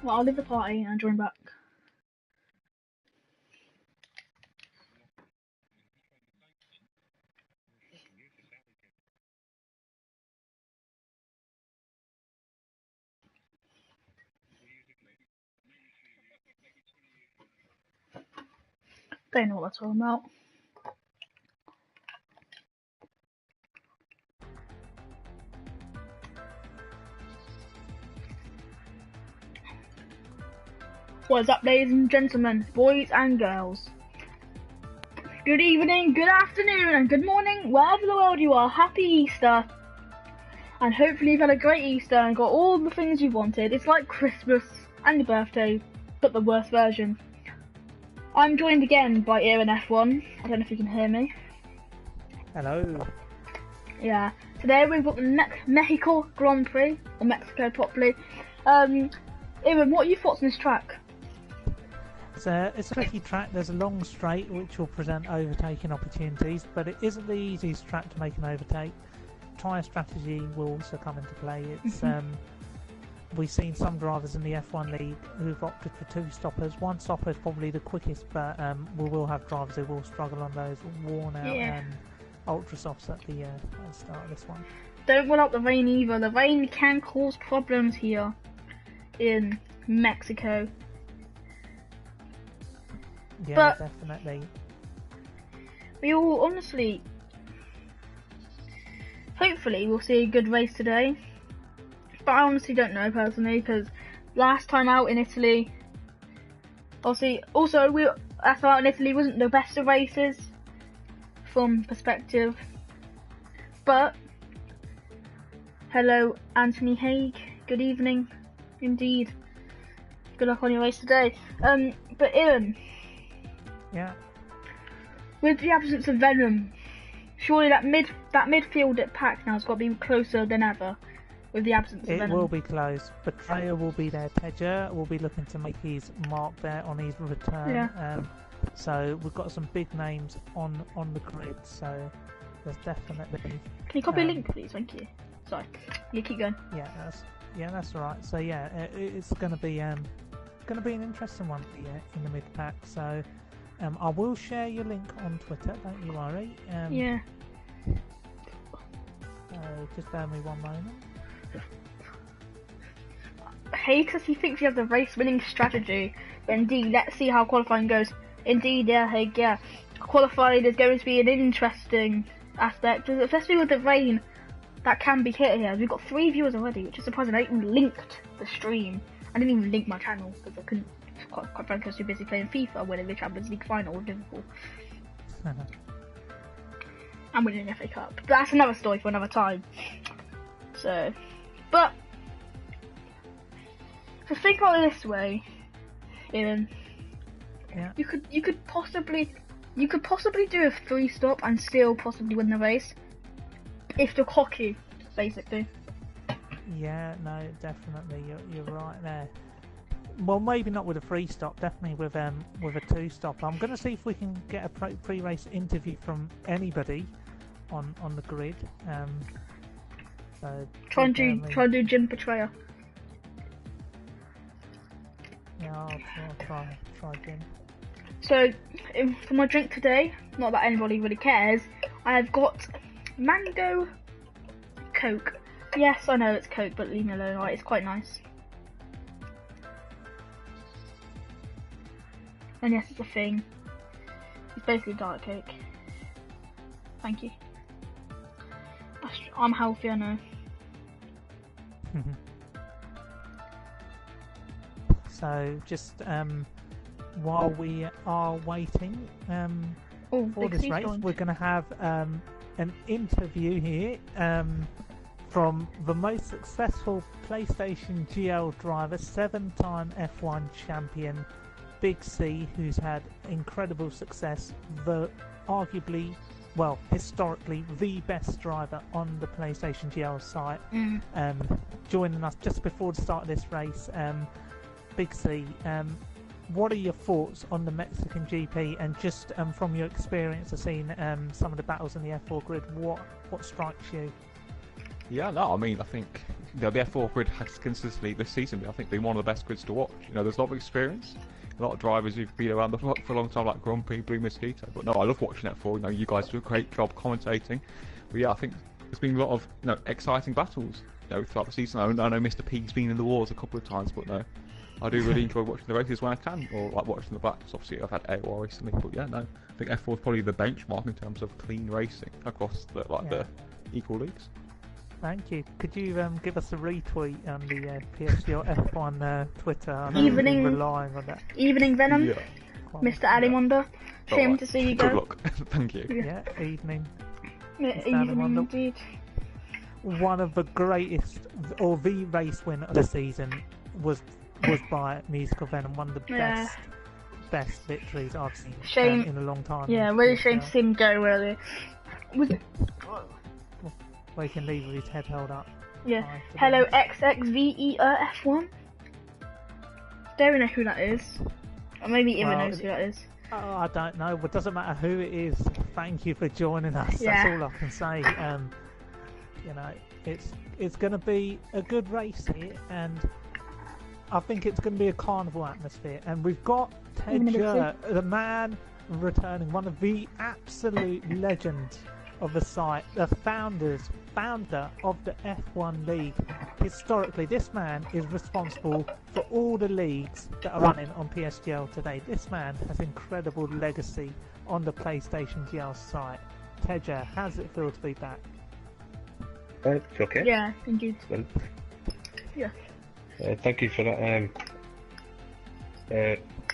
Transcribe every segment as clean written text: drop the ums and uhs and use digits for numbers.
Well, I'll leave the party and join back. They know what they're talking about. What is up, ladies and gentlemen, boys and girls? Good evening, good afternoon, and good morning, wherever in the world you are. Happy Easter. And hopefully you've had a great Easter and got all the things you wanted. It's like Christmas and your birthday, but the worst version. I'm joined again by Erin F1. I don't know if you can hear me. Hello. Yeah. Today we've got the Mexico Grand Prix, or Mexico properly. Erin, what are your thoughts on this track? It's a tricky track. There's a long straight which will present overtaking opportunities, but it isn't the easiest track to make an overtake. Tyre strategy will also come into play. It's we've seen some drivers in the F1 league who've opted for two stoppers. One stopper is probably the quickest, but we will have drivers who will struggle on those worn out and ultra softs at the start of this one. Don't run up the rain either. The rain can cause problems here in Mexico. Yeah, but definitely. We all honestly, hopefully we'll see a good race today. But I honestly don't know personally, because last time out in Italy, obviously, also last time out in Italy wasn't the best of races from perspective. But hello, Anthony Haig. Good evening, indeed. Good luck on your race today. But Ian. Yeah. With the absence of Venom, surely that midfield at pack now has got to be closer than ever. With the absence of Venom, it will be close. Betrayer will be there. Teja will be looking to make his mark there on his return. Yeah. So we've got some big names on the grid. So there's definitely. Can you copy a link, please? Thank you. Sorry. You keep going. Yeah, that's all right. So yeah, it's going to be an interesting one in the mid pack. So. I will share your link on Twitter, don't you worry. Yeah. Just bear me one moment. Hey, because he thinks he has a race-winning strategy. But indeed, let's see how qualifying goes. Indeed, yeah, hey, yeah. Qualifying is going to be an interesting aspect, especially with the rain that can be hit here. We've got 3 viewers already, which is surprising. I even linked the stream. I didn't even link my channel because I couldn't. Quite frankly, I was too busy playing FIFA, winning the Champions League final with Liverpool. And winning the FA Cup. But that's another story for another time. So, but to think about it this way, Ian, you could possibly do a 3-stop and still possibly win the race if you're cocky, basically. Yeah, no, definitely, you're right there. Well, maybe not with a 3-stop, definitely with a 2-stop. I'm going to see if we can get a pre-race interview from anybody on the grid. So try and do Jim Betrayer. Yeah, I'll try Jim. So for my drink today, not that anybody really cares, I've got mango Coke. Yes, I know it's Coke, but leave me alone. Right, it's quite nice. And yes, it's a thing. It's basically Diet Coke. Thank you. I'm healthy, I know. So, just while we are waiting for this race, we're going to have an interview here from the most successful PlayStation GL driver, 7-time F1 champion, Big C, who's had incredible success, arguably, well, historically, the best driver on the PlayStation GL site. Joining us just before the start of this race, Big C, what are your thoughts on the Mexican GP, and just from your experience of seeing some of the battles in the F4 grid, what strikes you? Yeah, no, I mean, I think the F4 grid has consistently this season, I think, been one of the best grids to watch. There's a lot of experience, a lot of drivers who've been around the block for a long time, like Grumpy, Blue Mosquito. But no, I love watching F4. You guys do a great job commentating. But yeah, I think there's been a lot of exciting battles throughout the season. I know Mr. P's been in the wars a couple of times, but no, I do really enjoy watching the races when I can, or like watching the blacks. Obviously, I've had AOR recently, but yeah, no, I think F4 is probably the benchmark in terms of clean racing across the equal leagues. Thank you. Could you give us a retweet on the PSGL F1 Twitter? Evening, relying on that. Evening Venom, yeah. Mr. Alimonda. Shame to see you go. Good luck. Thank you. Yeah, evening. Yeah, evening indeed. One of the greatest, or the race win of the season was by Musical Venom. One of the best victories I've seen in a long time. Yeah, really shame to see him go. Really. Where he can leave with his head held up. Yeah. Hello, XXVERF1. Don't know who that is. Or maybe Ian knows who that is. Oh, I don't know. But it doesn't matter who it is. Thank you for joining us. Yeah. That's all I can say. It's going to be a good race here, and I think it's going to be a carnival atmosphere. And we've got Tedger, the man returning, one of the absolute legends of the site, the founder of the F1 League. Historically, this man is responsible for all the leagues that are running on PSGL today. This man has incredible legacy on the PlayStation GL site. Tedger, how does it feel to be back? Okay. Yeah, indeed. Well, yeah. Thank you for that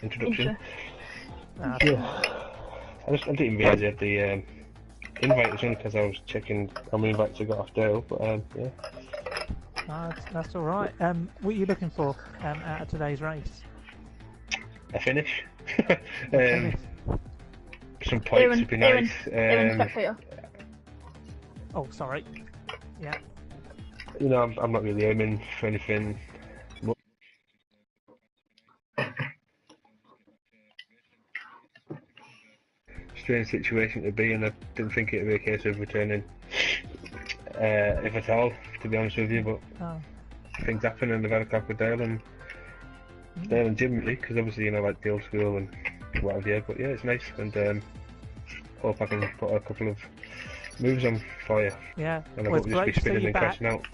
introduction. Yeah. I didn't realise you had the invite was only because I was checking how many invites I got off Dale, but yeah. That's alright. What are you looking for out of today's race? A finish. Some points would be nice. Spectator. Oh, sorry. Yeah. I'm not really aiming for anything. Strange situation to be in. I didn't think it would be a case of returning, if at all, to be honest with you. But things happen, and I've had a crack with Dale and Jim, really, because obviously like the old school and what have you. But yeah, it's nice, and hope I can put a couple of moves on for you. Yeah, and I hope you'll just be spinning and crashing out.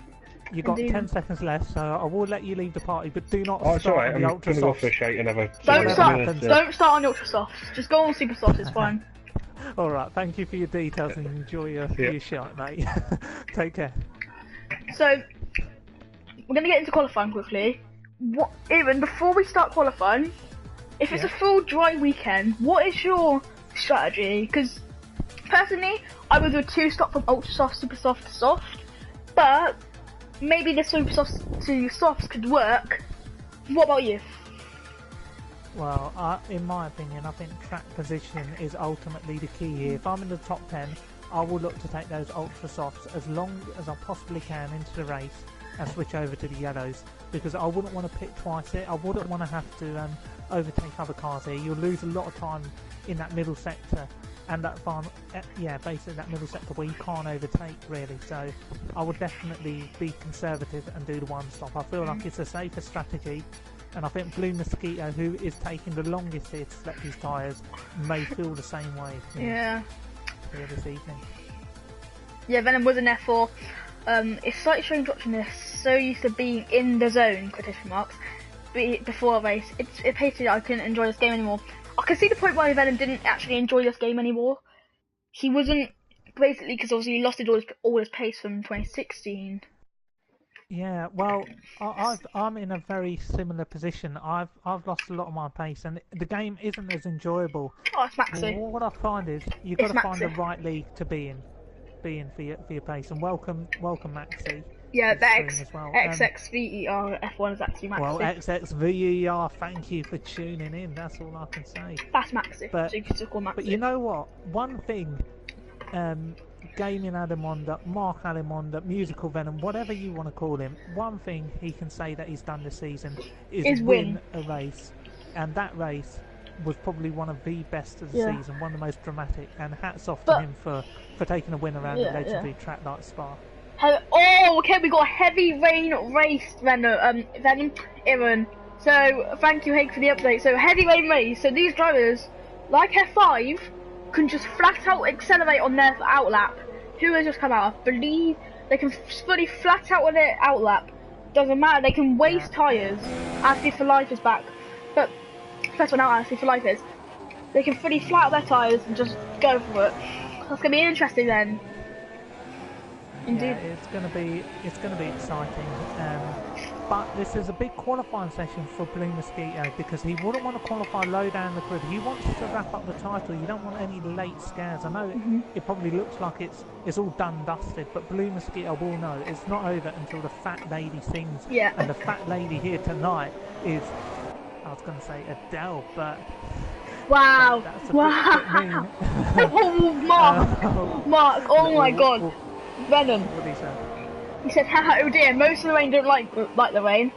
You've got 10 seconds left, so I will let you leave the party, but do not start on I'm the ultra gonna go for a shite and have a... Don't start on the ultra softs. Just go on super softs, it's fine. Alright, thank you for your details and enjoy your shot, mate. Take care. So, we're going to get into qualifying quickly. Even before we start qualifying, if it's a full dry weekend, what is your strategy? Because, personally, I would do a 2-stop from ultra soft, super soft to soft, but maybe the super soft to softs could work. What about you? Well, in my opinion, I think track position is ultimately the key here. If I'm in the top 10, I will look to take those ultra softs as long as I possibly can into the race and switch over to the yellows, because I wouldn't want to pit twice here. I wouldn't want to have to overtake other cars here. You'll lose a lot of time in that middle sector, and basically that middle sector where you can't overtake really. So I would definitely be conservative and do the 1-stop. I feel like it's a safer strategy. And I think Blue Mosquito, who is taking the longest here to select his tyres, may feel the same way here this evening. Yeah, Venom was an F4. It's slightly strange watching this. So used to being in the zone, quotation marks, before a race. It basically I couldn't enjoy this game anymore. I can see the point why Venom didn't actually enjoy this game anymore. He wasn't, basically, because obviously he lost all his pace from 2016. Yeah, well, I'm in a very similar position. I've lost a lot of my pace, and the game isn't as enjoyable. Oh, it's Maxi. What I find is you've got to find the right league to be in for your pace. And welcome Maxi. Yeah, the XXVER F1 is actually Maxi. Well, XXVER, thank you for tuning in. That's all I can say. That's Maxi. So you can still call Maxi. But you know what? One thing. Gaming Alimonda, Mark Alimonda, Musical Venom, whatever you want to call him, one thing he can say that he's done this season is win a race, and that race was probably one of the best of the season, one of the most dramatic, and hats off to him for taking a win around a legendary track like Spa. Hello, Oh, okay, we got a heavy rain race, Venom, Aaron. So, thank you, Hake, for the update. So, heavy rain race. So, these drivers, like F5, can just flat out accelerate on their outlap. Who has just come out? I believe they can fully flat out on their outlap. Doesn't matter, they can waste tyres. Actually, for life is back. But, first one out, actually, for life is. They can fully flat out their tyres and just go for it. That's going to be interesting then. Indeed. Yeah, it's gonna be exciting. But this is a big qualifying session for Blue Mosquito because he wouldn't want to qualify low down the grid. He wants to wrap up the title. You don't want any late scares. I know it probably looks like it's all done dusted, but Blue Mosquito will know it's not over until the fat lady sings. Yeah. And the fat lady here tonight is, I was going to say Adele, but. Wow! Wow! Oh, Mark! Oh my God! Venom. What did he say? He said, haha, oh dear, most of the rain don't like the rain,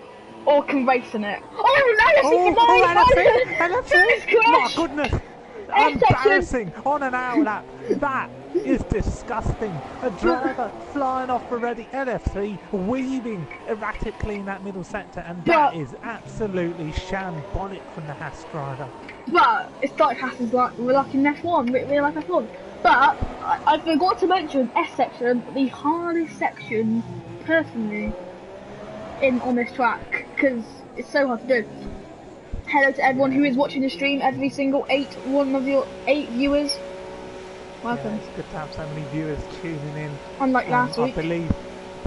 or can race in it. Oh, that's it! My goodness! Embarrassing! On an hour lap! That is disgusting! A driver flying off already, LFC weaving erratically in that middle sector, and that is absolutely shambolic from the Haas driver. But it's like Haas is like, we're like in F1, we're like F1. But I forgot to mention S section, the hardest section, personally, on this track, because it's so hard to do. Hello to everyone who is watching the stream, every single one of your 8 viewers. Welcome. Yeah, it's good to have so many viewers tuning in. Unlike last week. I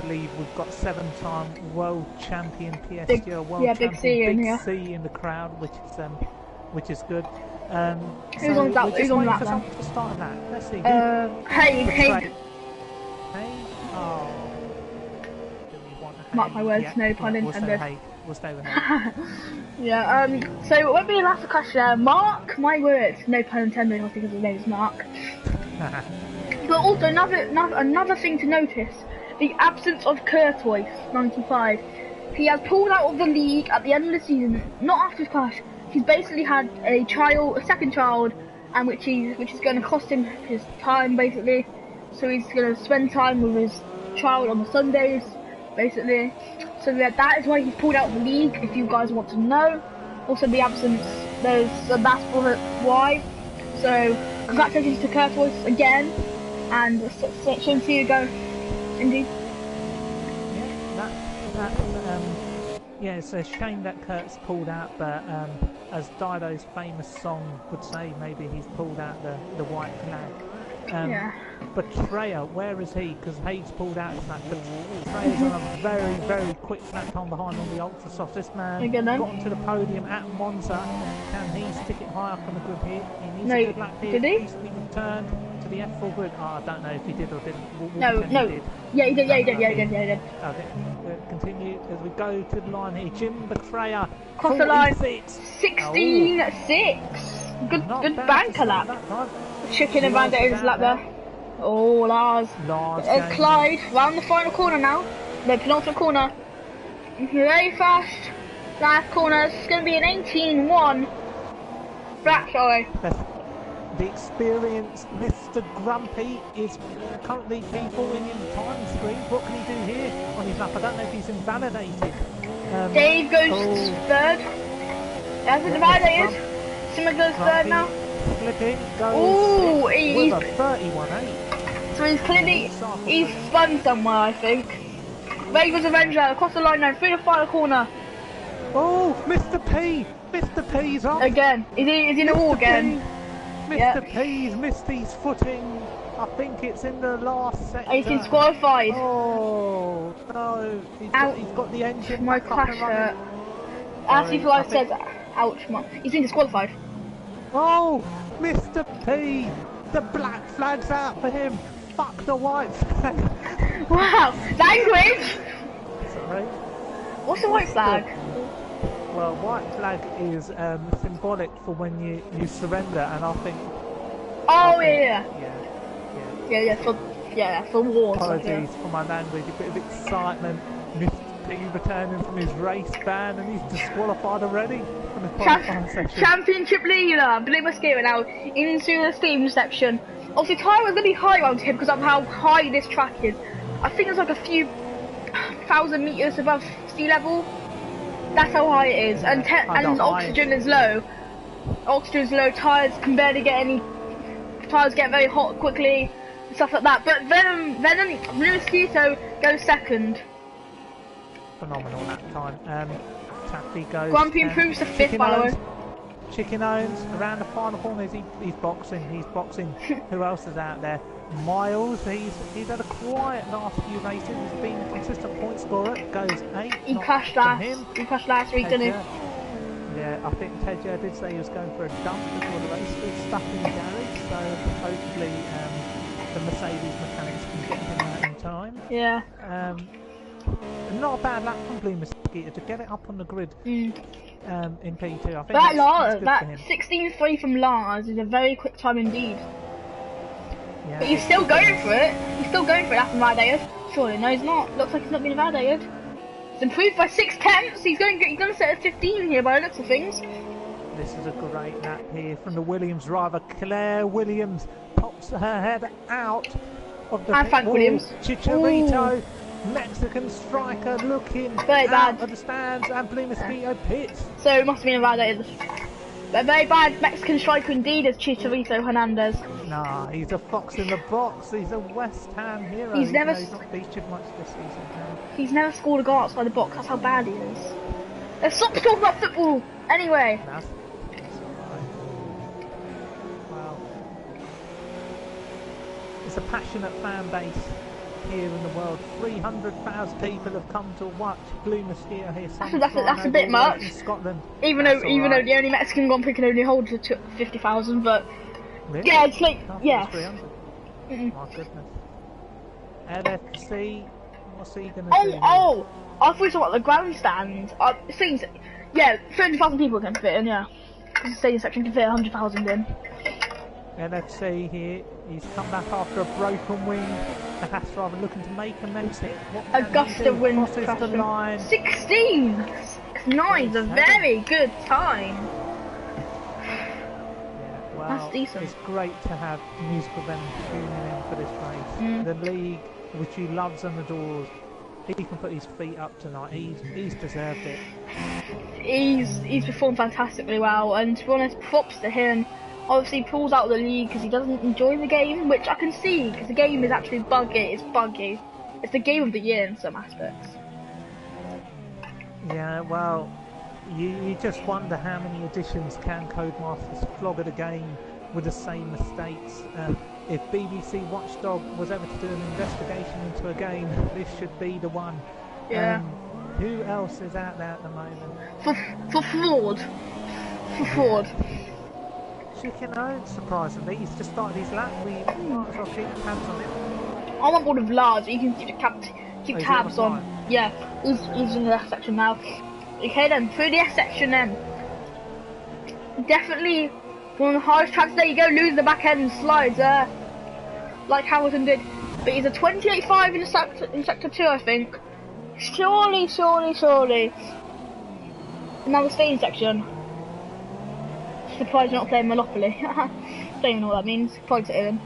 believe we've got 7-time world champion PSGL world champion Big C in the crowd, which is good. Who's on that? Who's on that then? To start that. Let's see. Hey. Oh. Mark my words, no pun intended. We'll stay with Hay. Yeah, so when we last question, Mark my words, no pun intended, I think his name is Mark. But also another thing to notice, the absence of Courtois, 95. He has pulled out of the league at the end of the season, not after his crash. He's basically had a second child, and which is going to cost him his time basically. So he's going to spend time with his child on the Sundays, basically. So that is why he's pulled out of the league. If you guys want to know, also the absence, that's why. So congratulations to Courtois again, and shame to you go, indeed. Yeah, it's a shame that Kurt's pulled out, but as Dido's famous song would say, maybe he's pulled out the white flag. Betrayer, where is he? Because Hayes pulled out of that. Betrayer's on a very, very quick lap time behind on the ultra soft. This man got onto the podium at Monza. Can he stick it high up on the grid here? He needs a good lap here. Did he? Needs to be returned to the F4 grid. I don't know if he did or didn't. No. He did. Yeah, he did. Okay, continue as we go to the line here. Jim Betrayer. Cross the line. 16.6. Good banker lap. Chicken and Bandit lap there. Oh, Lars. Clyde, round the final corner now. The penultimate corner. Very fast. Last corner. It's going to be an 18-1. Flat, sorry. The experienced Mr. Grumpy is currently P4ing in the time screen. What can he do here on his lap? I don't know if he's invalidated. Dave goes third. That's invalidated. Someone goes third now. Flipping goes he's with a 31.8. So he's spun somewhere, I think. Raven's Avenger across the line now, through the final corner. Oh, Mr. P! Mr. P's on! Again. Is he in the wall again? Mr. P's missed his footing. I think it's in the last sector. He's disqualified. Oh, no. He's got the engine. My crash hurt. Actually, for life says, ouch, he's been disqualified. Oh, Mr. P! The black flag's out for him. Fuck the white flag. Wow, language! Sorry? What's the white flag? Well, white flag is symbolic for when you surrender, and I think... Oh, for war. Apologies for my language, a bit of excitement. Mr. P returning from his race ban, and he's disqualified already from the qualifying section. Championship leader, Blue Mosquito now into the steam section. Obviously, tyre was going to be high around him because of how high this track is. I think there's like a few 2,000 meters above sea level. That's how high it is, and oxygen is low. Oxygen is low. Tires can barely get any. Tires get very hot quickly, stuff like that. But Venom, Blue Mosquito goes second. Phenomenal that time. Taffy goes. Grumpy improves to 5th, by the way. Chicken Owens around the final corner. He's boxing. Who else is out there? Miles. He's had a quiet last few races. He's been a consistent point scorer. Goes 8. He crashed last. He crashed last week, didn't he? Yeah, I think Tedger did say he was going for a dump before the race. He was stuck in the garage, so hopefully the Mercedes mechanics can get him out in time. Yeah. Not a bad lap from Blue Mosquito to get it up on the grid. In P2. I think that 16.3 from Lars is a very quick time indeed. Yeah, but he's still going for it. He's still going for it after validated. Surely, no, he's not. Looks like he's not being validated. It's improved by 6/10. He's gonna set at 15 here by the looks of things. This is a great lap here from the Williams driver. Claire Williams pops her head out of the and Frank Williams. Chicharito. Mexican striker looking very bad of the stands, and Blue Mosquito pits. So it must have been validated. A very bad Mexican striker indeed is Chicharito Hernandez. Nah, he's a fox in the box. He's a West Ham hero. He's never not featured much this season. He's never scored a goal outside the box. That's how bad he is. Let's stop talking about football. Anyway. That's right. Wow. It's a passionate fan base here in the world. 300,000 people have come to watch Blue Mosquito here. That's a bit much. In Scotland. Even though the only Mexican Grand Prix can only hold to 50,000, but really? yeah, it's like My goodness. LFC, what's he gonna do? Oh! I thought you were talking about the grandstand. It seems, yeah, 300,000 people can fit in. Yeah, because the stadium section can fit 100,000 in. LFC here. He's come back after a broken wing. The Haas driver looking to make amends here. Augusta wins the line. 16.9 is a very good time. Yeah, well, that's decent. It's great to have musical venom tuning in for this race. The league, which he loves and adores, he can put his feet up tonight. He's deserved it. He's performed fantastically well, and to be honest, props to him. Obviously pulls out of the league because he doesn't enjoy the game, which I can see because the game is actually buggy. It's buggy. It's the game of the year in some aspects. Yeah, well, you just wonder how many editions can Codemasters flog at a game with the same mistakes. If BBC Watchdog was ever to do an investigation into a game, this should be the one. Yeah. Who else is out there at the moment? For fraud. For fraud. Chicken Owens, surprisingly, he's just started his lap. We might as well keep tabs on him. I'm on board with Lars, you can keep tabs on. Yeah, he's in the S section now. Okay then, through the S section then. Definitely one of the hardest tracks. There you go, lose the back end slides there. Like Hamilton did. But he's a 28.5 in sector 2, I think. Surely. Another staying section. Surprised you're not playing Monopoly. Don't even know what that means. Probably to Ian.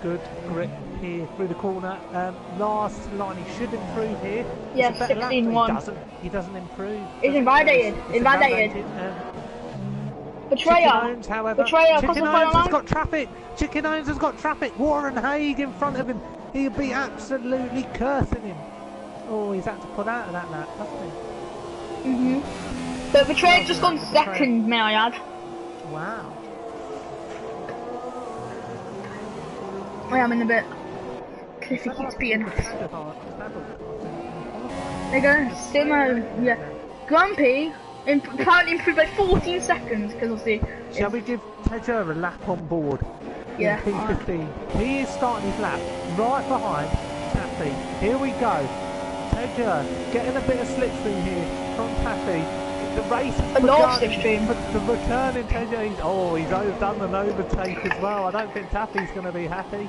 Good grip here through the corner. Last line, he should improve here. Yeah, 16.1. He doesn't improve. He's invalidated. Betrayer. Chicken Owens has got traffic. Chicken Owens has got traffic. Warren Haig in front of him. He'll be absolutely cursing him. Oh, he's had to pull out of that lap, hasn't he? But Betrayer's just gone second, may I add. Wow. I am in a bit. Cliffy keeps beating us. There you go, Simo, yeah. Grumpy apparently improved by 14 seconds, because obviously... Shall we give Tedger a lap on board? Yeah. P15. He is starting his lap right behind Taffy. Here we go. Tedger getting a bit of slipstream here from Taffy. The race has begun. The return in Tedger. He's done an overtake as well. I don't think Taffy's going to be happy.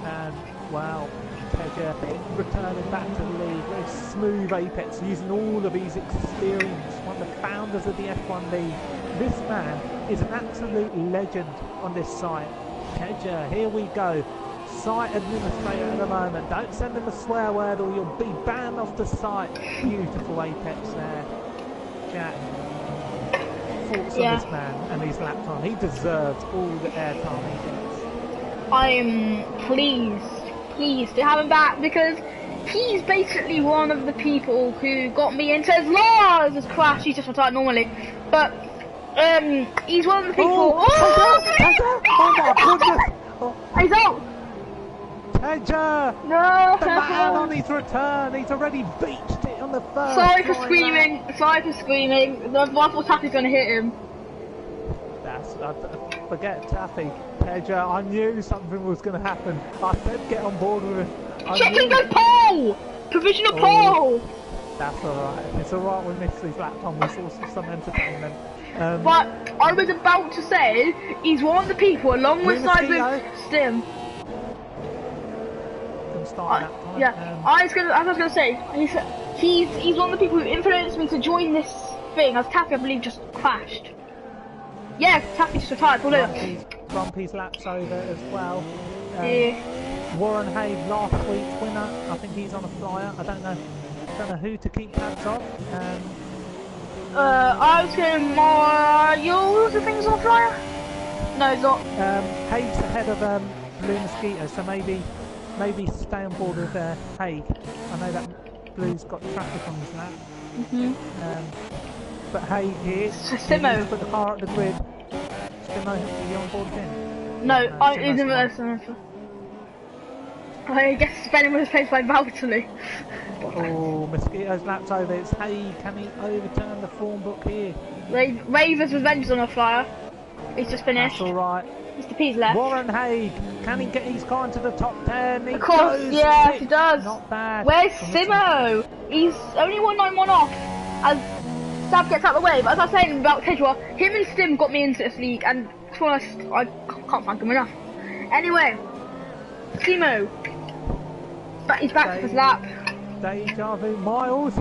And wow, Tedger returning back to the league. Very smooth apex, using all of his experience. One of the founders of the F1 League. This man is an absolute legend on this site. Tedger, here we go. site administrator at the moment. Don't send him a swear word or you'll be banned off the site. Beautiful apex there. Jack. Thoughts on this man and his lap time. He deserves all the airtime he gets. I'm pleased to have him back because he's basically one of the people who got me into his laws. His crash, he's just retired normally. But he's one of the people. Oh my goodness! He's out! Tedger! No! The man on his return, he's already beached it on the first. Sorry for screaming. The rifle taffy's gonna hit him. Forget Taffy. Tedger, I knew something was gonna happen. I said get on board with it. Chicken goes pole! Provisional pole! That's alright. It's alright we missed his lap time. We saw some entertainment. But I was about to say, he's one of the people along with side with Stim. I was gonna say, he's one of the people who influenced me to join this thing, as Taffy I believe just crashed. Yeah, Taffy just retired, Grumpy's lap's over as well. Yeah. Warren Haig, last week's winner. I think he's on a flyer. I don't know who to keep tabs of. I was going Mario, the thing's on a flyer? No, it's not. Haig's ahead of Blue Mosquito, so maybe stay on board with Haig. I know that Blue's got traffic on his lap. But Haig here, Simo. Put the car at the grid. Simo, are you on board with him? No, I guess Venom was placed by Valtteri. Oh, Mosquito's lap's over. It's Haig. Can he overturn the form book here? Raver's Revenge on a flyer. He's just finished. That's alright. Mr. P's left. Haig, can he get his car into the top 10? Of course, yes, he does. Not bad. Where's Simo? He's only 191 off as Sab gets out of the way. But as I was saying about Tedua, him and Stim got me into this league, and to be honest, I can't thank him enough. Anyway, Simo. But he's back for his lap. Deja vu. Miles, I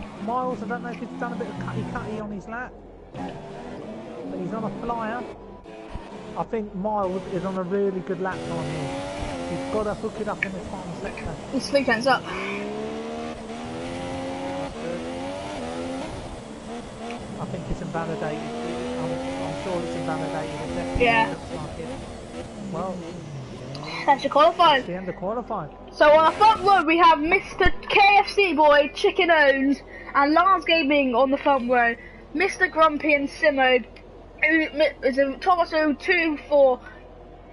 don't know if he's done a bit of cutty on his lap. But he's on a flyer. I think Miles is on a really good lap time here. He's got to hook it up in the final sector. He's 3 tenths up. I think it's invalidated. I'm sure it's invalidated. Yeah. Well, that's your qualifying. That's the end of qualifying. So on the front row we have Mr. KFC Boy, Chicken Owns, and Lars Gaming on the front row. Mr. Grumpy and Simo, who is a Tomato 2-4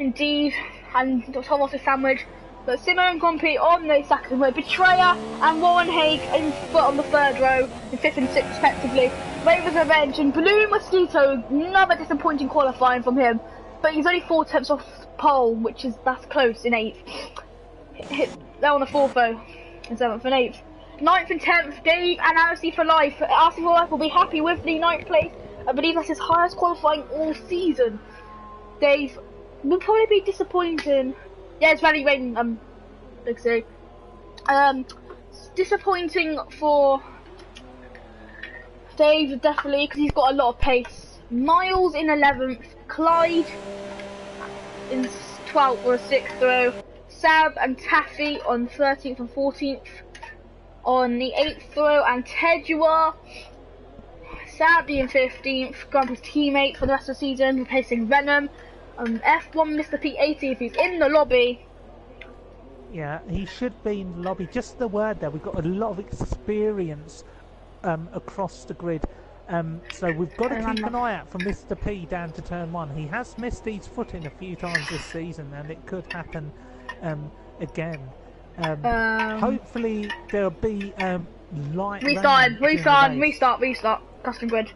indeed, and Tomato Sandwich. But Simo and Grumpy on the second row. Betrayer and Warren Haig in foot on the third row, in 5th and 6th respectively. Raver's Revenge and Blue Mosquito, another disappointing qualifying from him. But he's only 4 tenths off pole, that's close in 8th. They're on the 4th though, in 7th and 8th. 9th and 10th, Dave and RC for Life. RC for Life will be happy with the 9th place. I believe that's his highest qualifying all season. Dave will probably be disappointing. Yeah, it's Valley Rain, Big C. Disappointing for Dave, definitely, because he's got a lot of pace. Miles in 11th, Clyde in 12th or 6th row, Sab and Taffy on 13th and 14th on the 8th row, and Tedua, Sab being 15th, Grumpy's teammate for the rest of the season, replacing Venom. F1 Mr. P80 if he's in the lobby. Yeah, he should be in the lobby. Just the word there, we've got a lot of experience across the grid. So we've got to keep an eye out for Mr. P down to turn 1. He has missed his footing a few times this season, and it could happen again. Hopefully there'll be light. Restart. Custom grid.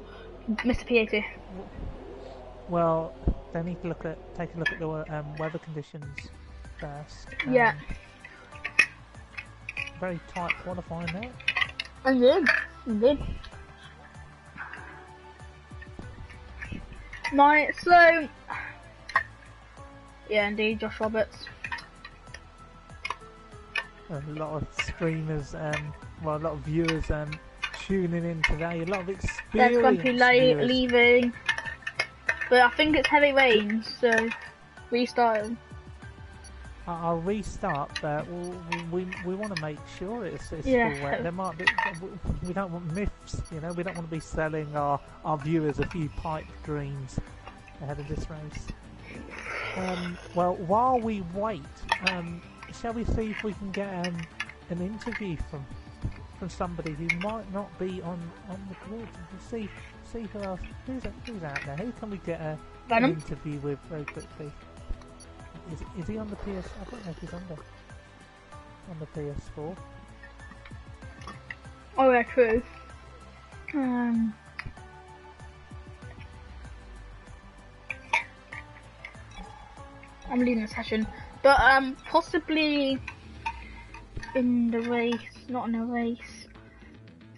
Mr. P80. Well, they need to take a look at the weather conditions first. Yeah. Very tight qualifying there. Indeed. Night slow. Yeah, indeed, Josh Roberts. A lot of streamers, a lot of viewers tuning in today. A lot of experience. There's Grumpy leaving. But I think it's heavy rain, so restarting. I'll restart, but we want to make sure it's full wet. There might be, we don't want myths, you know. We don't want to be selling our viewers a few pipe dreams ahead of this race. Well, while we wait, shall we see if we can get an interview from somebody who might not be on the grid? See who else, who's out there. Who can we get an interview with very quickly? Is he on the PS? I don't know if he's on the PS4. Oh yeah, true. I'm leading the session, but possibly in the race, not in a race.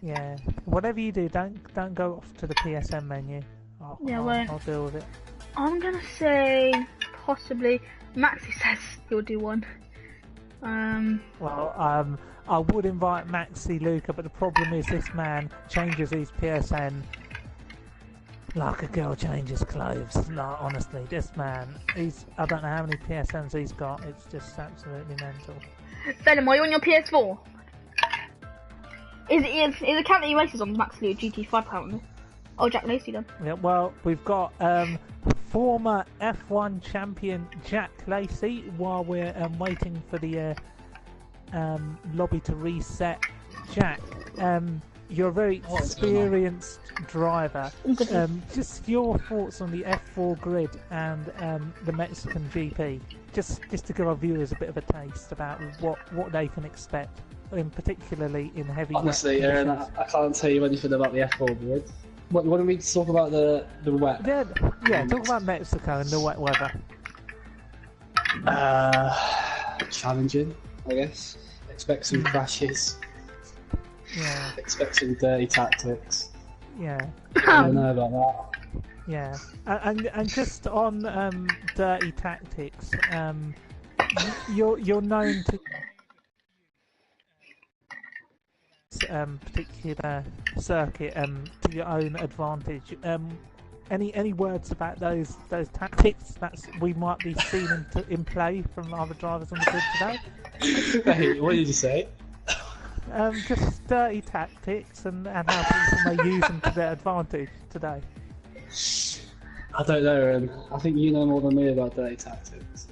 Yeah, whatever you do, don't go off to the PSN menu. I'll deal with it. I'm gonna say possibly. Maxi says he'll do one. Well, I would invite Maxi Luca, but the problem is this man changes his PSN like a girl changes clothes. Like, honestly, this man, I don't know how many PSNs he's got. It's just absolutely mental. Venom, are you on your PS4? Is the account that he races on Maxi Luca GT5 currently? Oh, Jack Lacey then. Yeah, well, we've got former F1 champion Jack Lacey while we're waiting for the lobby to reset. Jack, you're a very experienced driver. Just your thoughts on the F4 grid and the Mexican GP, just to give our viewers a bit of a taste about what they can expect, particularly in heavy. Honestly, Aaron, I can't tell you anything about the F4 grid. What do we talk about the wet? Yeah, talk about Mexico and the wet weather. Challenging, I guess. Expect some crashes. Yeah. Expect some dirty tactics. Yeah. I don't know about that. Yeah, and just on dirty tactics, you're known to particular circuit to your own advantage. Any words about those tactics that we might be seeing in play from other drivers on the grid today? Hey, what did you say? Just dirty tactics and how people may use them to their advantage today. I don't know, Aaron. I think you know more than me about dirty tactics.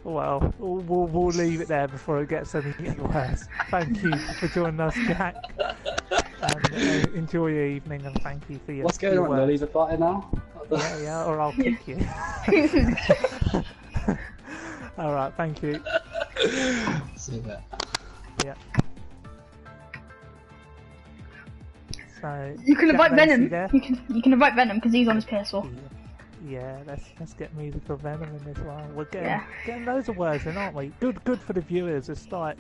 Well, we'll leave it there before it gets any worse. Thank you for joining us, Jack. And enjoy your evening, and thank you for your. What's going on? They'll leave the party now? Yeah, or I'll kick you. All right, thank you. See that. Yeah. So you can invite Venom. You can invite Venom because he's on his PS4. Yeah, let's get music for Venom in this one. We're getting loads of words in, aren't we? Good for the viewers. It's like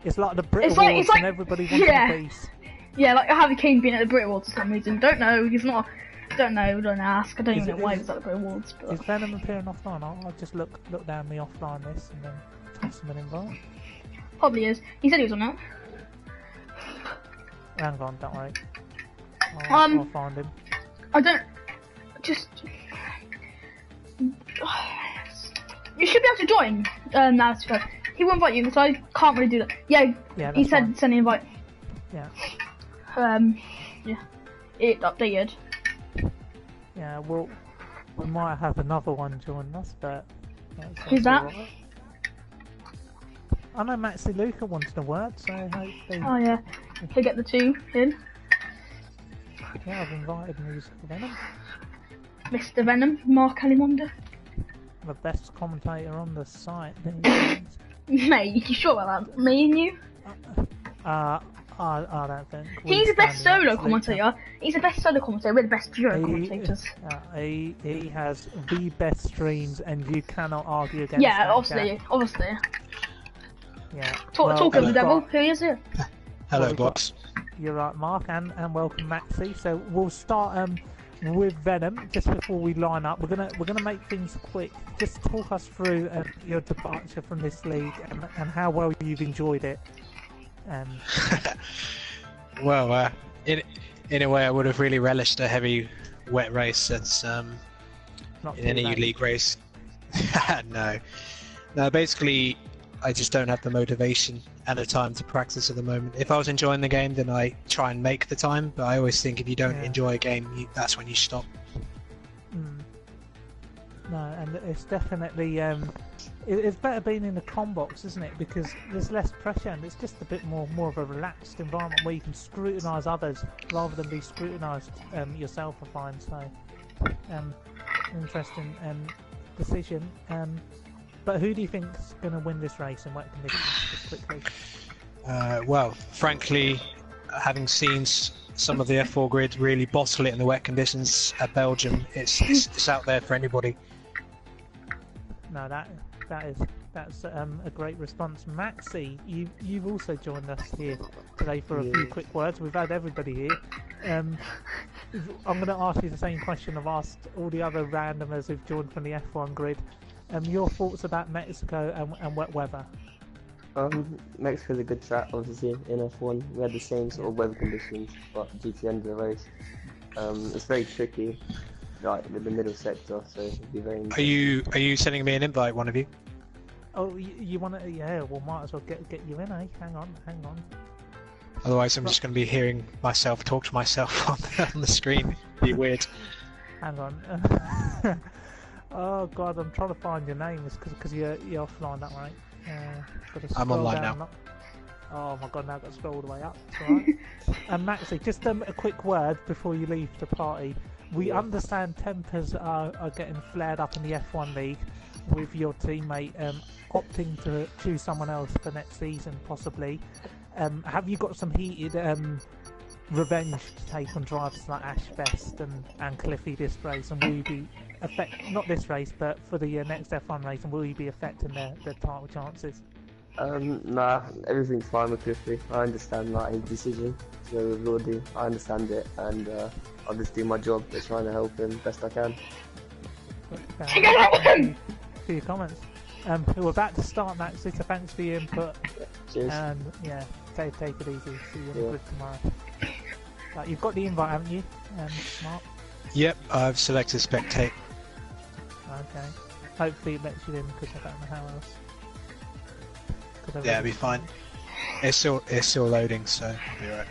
the Brit Awards and everybody wants a piece. Yeah, like Harvey Kane being at the Brit Awards for some reason. Don't know. He's not. Don't know. Don't ask. I don't even know why he's at the Brit Awards. But... Is Venom appearing offline? I'll just look down the offline list and then toss him an invite. Probably is. He said he was on that. Hang on, don't worry. I'll find him. I don't. Just you should be able to join. Now he will invite you, so I can't really do that. Yeah, he said send an invite. Yeah. Yeah. It updated. Yeah, well, we might have another one join us, but who's that? Right. I know Maxi Luca wanted a word, so hopefully. Oh yeah, he'll get the two in. Yeah, I've invited Music Venom. Mr. Venom, Mark Alimonda. The best commentator on the site. Mate, you sure about that? Me and you? I don't think. He's the best solo commentator. He's the best solo commentator. We're the best duo commentators. He has the best streams, and you cannot argue against. Yeah, obviously. Yeah. Talk of the devil. Who is it? Hello, boss. You're right, Mark, and welcome, Maxi. So we'll start with Venom just before we line up. We're gonna make things quick. Just talk us through your departure from this league and how well you've enjoyed it. Well, in a way, I would have really relished a heavy, wet race since in any league race. No, No, basically, I just don't have the motivation and the time to practice at the moment. If I was enjoying the game, then I try and make the time, but I always think if you don't enjoy a game, that's when you stop. No, and it's definitely it's better being in the com box, isn't it? Because there's less pressure and it's just a bit more of a relaxed environment where you can scrutinise others rather than be scrutinised yourself. I find so. Interesting decision. But who do you think's going to win this race and wet conditions? Just quickly. Well, frankly, having seen some of the F4 grid really bottle it in the wet conditions at Belgium, it's out there for anybody. No, that's a great response. Maxi, you've also joined us here today for a few quick words. We've had everybody here. I'm going to ask you the same question I've asked all the other randomers who've joined from the F1 grid. Your thoughts about Mexico and wet weather? Mexico's a good track, obviously, in F1. We had the same sort of weather conditions, but due to the end of the race, it's very tricky, like with the middle sector, so it'd be very interesting. Are you sending me an invite, one of you? Oh, you want to? Yeah, well, might as well get you in, eh? Hang on. Otherwise, I'm just going to be hearing myself talk to myself on the screen. It'd be weird. Hang on. Oh God, I'm trying to find your name. It's because you're offline, that right? I'm online now. Oh my God, now I've got to scroll all the way up. Right. And Maxi, just a quick word before you leave the party. We understand tempers are getting flared up in the F1 league with your teammate opting to choose someone else for next season, possibly. Have you got some heated revenge to take on drivers like Ash Best and Cliffy this race, and will you be not this race, but for the next F1 race, and will you be affecting their title chances? Nah, everything's fine with Cliffy. I understand that his decision to go with Lordy. I understand it, and I'll just do my job by trying to help him best I can. For your comments. We're about to start, Maxi, so thanks for your input. Cheers. And take it easy. See you in the grid tomorrow. Right, you've got the invite, haven't you, Mark? Yep, I've selected spectate. Okay. Hopefully it lets you in, because I don't know how else. Yeah, it'll be fine. It's still loading, so I'll be alright.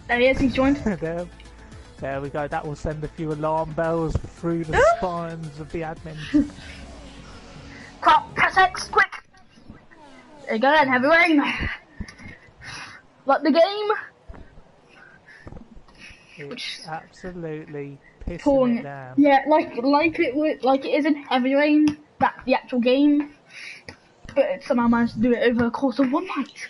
There he is, he's joined. There we go, that will send a few alarm bells through the spines of the admin. Press X, quick! There you go then, heavy rain! Like the game? It's absolutely pissing pouring it down. Yeah, like it is in heavy rain. That's the actual game, but it somehow managed to do it over the course of one night.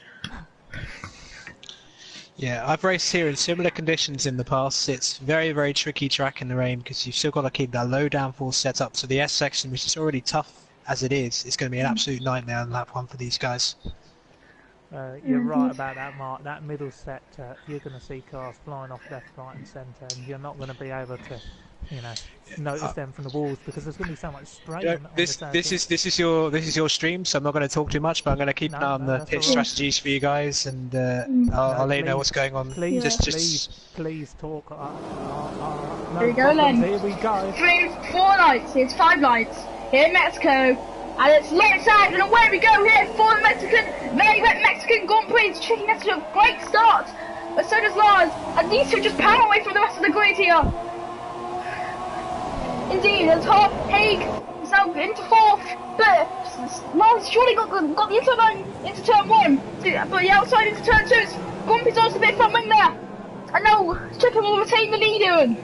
Yeah, I've raced here in similar conditions in the past. It's very, very tricky track in the rain because you've still got to keep that low downforce setup. So the S section, which is already tough as it is going to be an absolute nightmare on lap one for these guys. You're right about that, Mark. That middle sector, you're going to see cars flying off left, right and centre, and you're not going to be able to, notice them from the walls because there's going to be so much spray. This is your stream, so I'm not going to talk too much, but I'm going to keep an eye on the pit strategies for you guys, and I'll let you know what's going on. Please talk. Here we go then. Here we go. 4 lights. It's 5 lights here in Mexico. And it's lights out, and away we go here for the very wet Mexican Grand Prix. Chicken has a great start, but so does Lars. And these two just power away from the rest of the grid here. Indeed, the top Haig is now into 4th, but Lars surely got the inside line into turn 1, but the outside into turn 2. Grand Prix also a bit front wing there. And now Chicken will retain the lead here.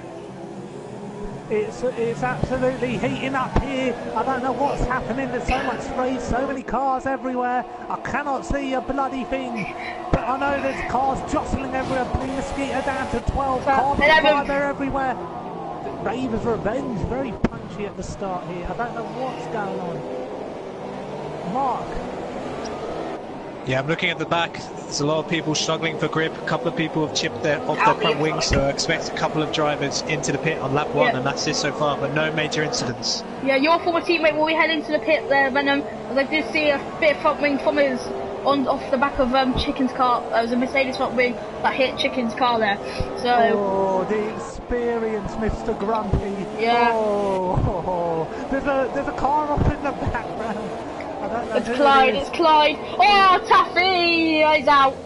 It's absolutely heating up here. I don't know what's happening. There's so much spray, so many cars everywhere. I cannot see a bloody thing. But I know there's cars jostling everywhere. Blue Mosquito down to 12. Cars they're everywhere. Raver's Revenge, very punchy at the start here. I don't know what's going on. Mark. Yeah, I'm looking at the back. There's a lot of people struggling for grip. A couple of people have chipped off their front wings, so I expect a couple of drivers into the pit on lap 1, and that's it so far, but no major incidents. Yeah, your former teammate will be heading to the pit there, Venom, as I did see a bit of front wing from his off the back of Chicken's car. There was a Mercedes front wing that hit Chicken's car there. So. Oh, the experience, Mr. Grumpy. Yeah. Oh, there's a car up in the background. I don't know. It's Clyde. It's Clyde. Oh, Taffy! He's out.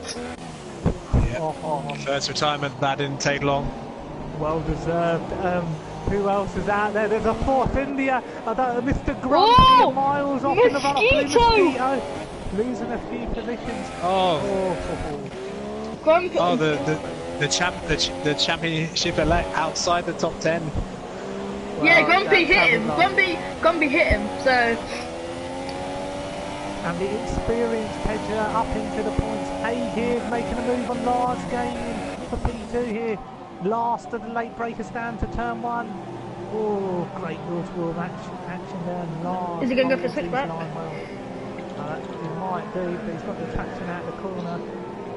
Yeah. First retirement. That didn't take long. Well deserved. Who else is out there? There's a fourth India. Mr. Grumpy, miles off in the run up. Mosquito. Losing a few positions. Grumpy. Oh, the championship elect outside the top 10. Well, yeah, Grumpy hit him. Grumpy hit him. So. And the experienced Pedger up into the points. Haig here making a move on large gain for P2 here. Last of the late breaker stand to turn 1. Oh, great wheel action there. Large. Is he going to go for a switchback? He might do, but he's got the traction out the corner.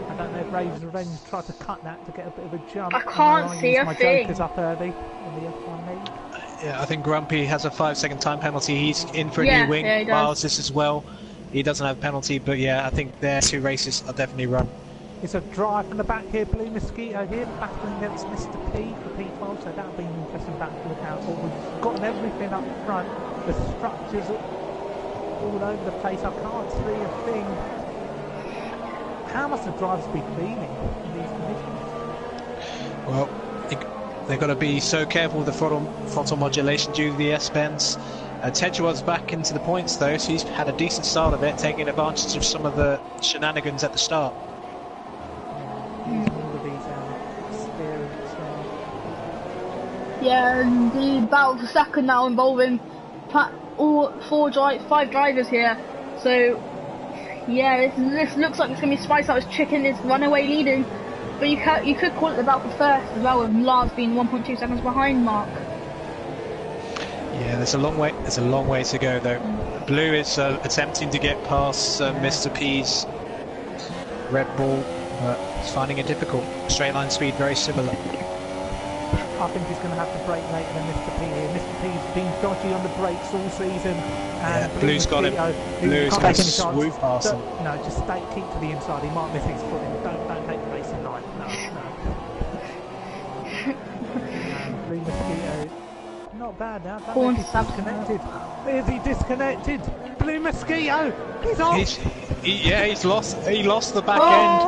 I don't know if Rave's Revenge tried to cut that to get a bit of a jump. I can't see a my thing. Jokers up early in the F1 league. Yeah, I think Grumpy has a 5-second time penalty. He's in for a new wing. Yeah, Miles this as well. He doesn't have a penalty, but yeah, I think their 2 races are definitely run. It's a drive from the back here, Blue Mosquito here, battling against Mr. P for P12, so that'll be an interesting battle to look out for. We've got everything up front, the structures all over the place, I can't see a thing. How must the drivers be feeling in these conditions? Well, they've got to be so careful with the throttle modulation due to the S-bends. Tedgeworth's back into the points though, so he's had a decent start of it, taking advantage of some of the shenanigans at the start. Yeah, and the battle for second now involving all 5 drivers here. So, yeah, this looks like it's going to be spiced up as Chicken is runaway leading. But you could call it the battle for first as well, with Lars being 1.2 seconds behind Mark. Yeah, there's a long way to go though. Blue is attempting to get past Mr. P's Red Bull, but he's finding it difficult. Straight line speed very similar. I think he's going to have to brake later than Mr. P here. Mr. P's been dodgy on the brakes all season. And yeah, Blue's got him. Blue's going to swoop past him. No, just keep to the inside. He might miss his footing. Don't take the racing line. No. Blue Mosquito. Not bad now. He's disconnected. Is he disconnected? Blue Mosquito. He's off. He lost the back end.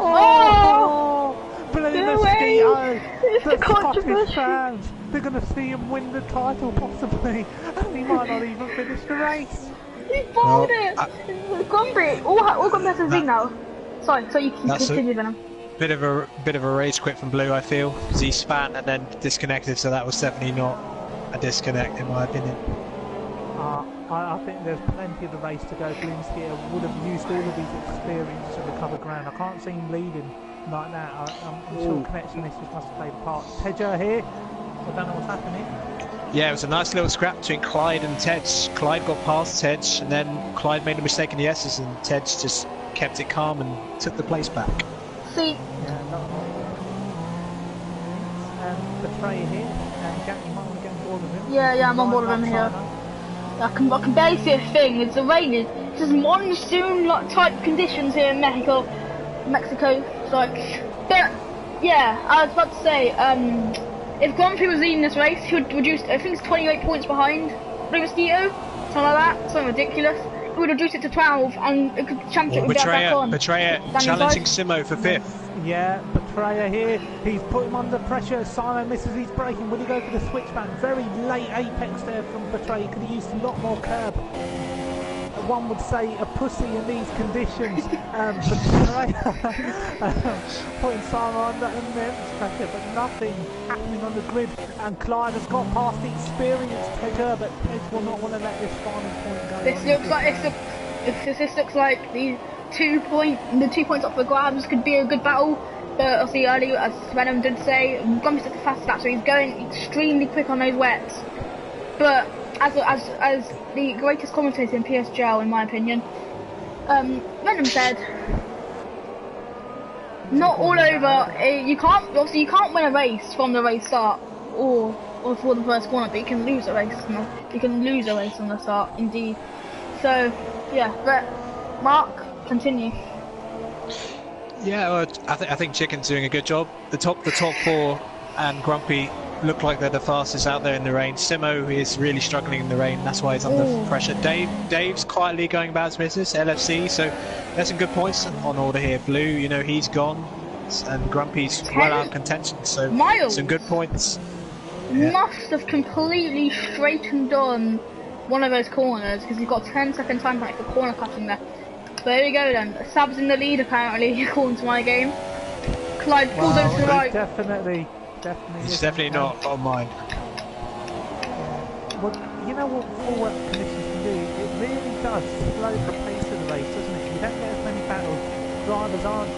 Blue Mosquito. The Scottish fans. They're going to see him win the title possibly, and he might not even finish the race. He bowled it. Grumpy. All Grumpy has to do now. Sorry, so you can continue, Venom. Bit of a race quit from Blue, I feel, because he span and then disconnected. So that was definitely not a disconnect, in my opinion. I think there's plenty of the race to go. Blue Mosquito would have used all of his experience to recover ground. I can't see him leading like that. I'm sure connection issues must have played a part. Tedger here. I don't know what's happening. Yeah, it was a nice little scrap between Clyde and Tedge. Clyde got past Tedge, and then Clyde made a mistake in the S's, and Tedge just kept it calm and took the place back. See. Betray here, and Jack, you might want to get on board with him. Yeah, I'm on board with him here. I can barely see a thing. It's raining. It's just monsoon type conditions here in Mexico. It's like, but yeah, I was about to say, if Grumpy was leading this race, he would reduce. I think it's 28 points behind Blue Mosquito, something like that, something ridiculous. He would reduce it to 12, and it could championship would get back on. Betrayer challenging Simo for 5th. Yeah, Betrayer here. He's put him under pressure. Simon misses his braking. Will he go for the switchback? Very late apex there from Betrayer. He could have used a lot more curb. One would say a pussy in these conditions. Betrayer putting Simon under immense pressure, but nothing happening on the grid. And Clyde has got past the experienced Tedger, but Tedge will not want to let this final point go. This looks like the 2 points up for grabs could be a good battle. But obviously earlier, as Venom did say, Grumpy's at the fast lap, so he's going extremely quick on those wets. But as the greatest commentator in PSGL, in my opinion, Venom said, not all over. You can't win a race from the race start or for the first corner, but you can lose a race. You can lose a race from the start, indeed. So yeah, but Mark, continue. Yeah, well, I think Chicken's doing a good job. The top four and Grumpy look like they're the fastest out there in the rain. Simo is really struggling in the rain. That's why he's under pressure. Dave's quietly going about his business. LFC. So there's some good points on order here. Blue, you know, he's gone, and Grumpy's well out of contention. So some good points. Yeah. Must have completely straightened on one of those corners because he's got 10-second time back for corner cutting there. But there we go then. Sab's in the lead apparently, according to my game. Clyde pulled over to the right. Definitely. It's definitely not on mine. Well, you know what forward conditions can do? It really does slow the pace of the race, doesn't it? You don't get as many battles. Drivers aren't,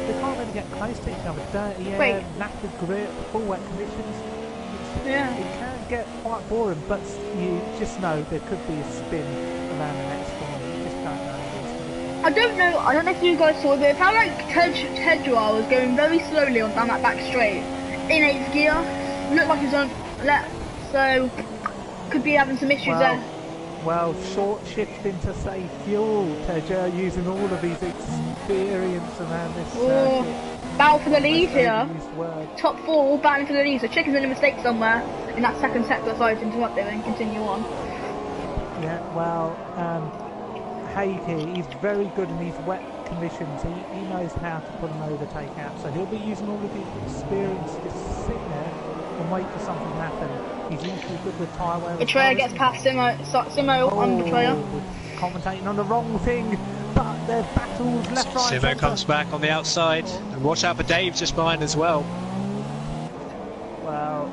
they can't really get close to each other. Dirty air, knackered grip, full wet conditions. It can get quite boring, but you just know there could be a spin around the next corner. You just don't know. I don't know if you guys saw it, but it felt like Tedra was going very slowly on down that back straight in 8th gear. Looked like he was on left, so could be having some issues there. Well, short shifting to save fuel, Tedra, using all of his experience around this circuit. Battle for the lead here. Top 4 all battling for the lead, so Chicken's made a mistake somewhere in that second sector. Sorry to interrupt there and continue on. Yeah, well, Haig, he's very good in these wet conditions. He knows how to put an overtake out, so he'll be using all of his experience to sit there and wait for something to happen. He's usually good with tyre wear. Betrayer gets past Simo on Betrayer. Commentating on the wrong thing, but their battles left, right, Simo comes back on the outside, and watch out for Dave just behind as well. Well,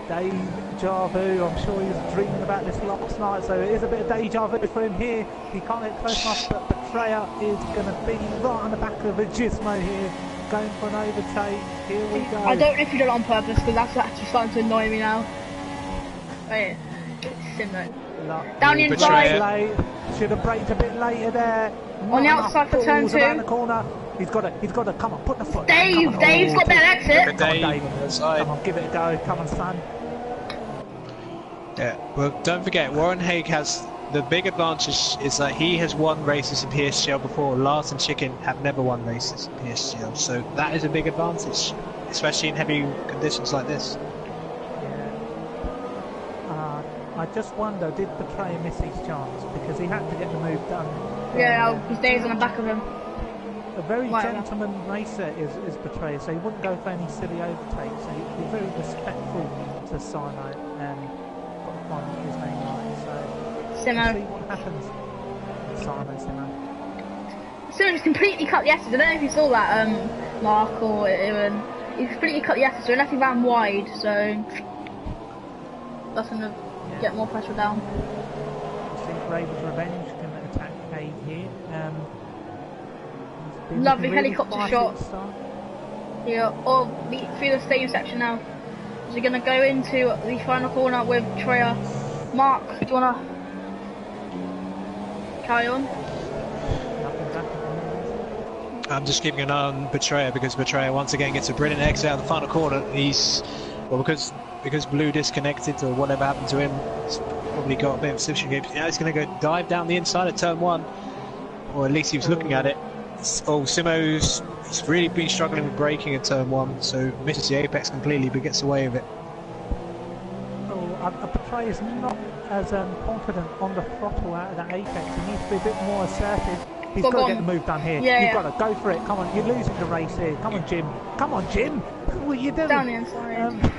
Dave Javu, I'm sure he was dreaming about this last night, so it is a bit of deja vu for him here. He can't get close enough, but Betrayer is going to be right on the back of a Gizmo here, going for an overtake. Here we go. I don't know if you did it on purpose, because that's actually starting to annoy me now. Wait, Simo. Down the inside. Should have braked a bit later there. On the outside for turn 2. Around the corner. He's got to come on, put the foot. Dave's got better exit. Come on, Dave. Come on, give it a go. Come on, son. Yeah, well, don't forget, Warren Haig has the big advantage is that he has won races in PSGL before. Lars and Chicken have never won races in PSGL, so that is a big advantage, especially in heavy conditions like this. I just wonder, did Betrayer miss his chance? Because he had to get the move done. Yeah, his Dave's on the back of him. A very gentleman racer is Betrayer, so he wouldn't go for any silly overtakes. So he'd be very respectful to Simo and got to find his name right. So Simo. See what happens. Simo just completely cut the S's. I don't know if you saw that, Mark or Ewan. He completely cut the S's, so unless he ran wide, so that's gonna get more pressure down. I think Raven's Revenge can attack Haig here. Lovely helicopter shot. Yeah, or through the stadium section now. So we're gonna go into the final corner with Betrayer. Mark, do you wanna carry on? I'm just keeping an eye on Betrayer because Betrayer once again gets a brilliant exit out of the final corner. He's because Blue disconnected or whatever happened to him, he's probably got a bit of position game. Now he's going to go dive down the inside of turn 1, or at least he was looking at it. Oh, Simo's he's really been struggling with braking at turn 1, so misses the apex completely but gets away with it. Betrayer is not as confident on the throttle out of that apex. He needs to be a bit more assertive. He's got to get the move done here. You've got to go for it. Come on, you're losing the race here. Come on, Jim. Come on, Jim. What are you doing? Down the inside.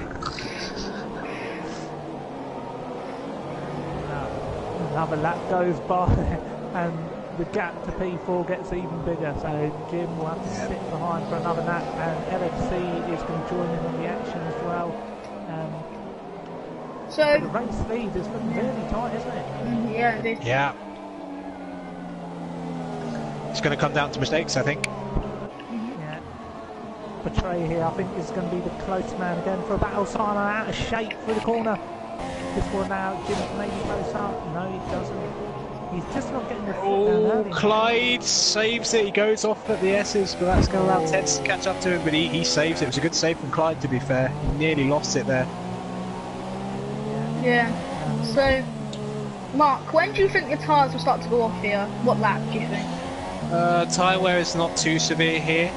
Another lap goes by and the gap to P4 gets even bigger, so Jim will have to sit behind for another lap, and LFC is going to join in on the action as well. So the race lead is looking really tight, isn't it? Yeah, it is. Yeah. It's going to come down to mistakes, I think. Yeah. Betrayer here, I think, is going to be the close man again for a battle. Simo out of shape through the corner. This one now, Jim maybe close up. No, he doesn't. He's just not getting the foot down early. Clyde saves it. He goes off at the S's, but that's going to allow Teds to catch up to him. But he saves it. It was a good save from Clyde, to be fair. He nearly lost it there. Yeah. So, Mark, when do you think the tyres will start to go off here? What lap do you think? Tyre wear is not too severe here,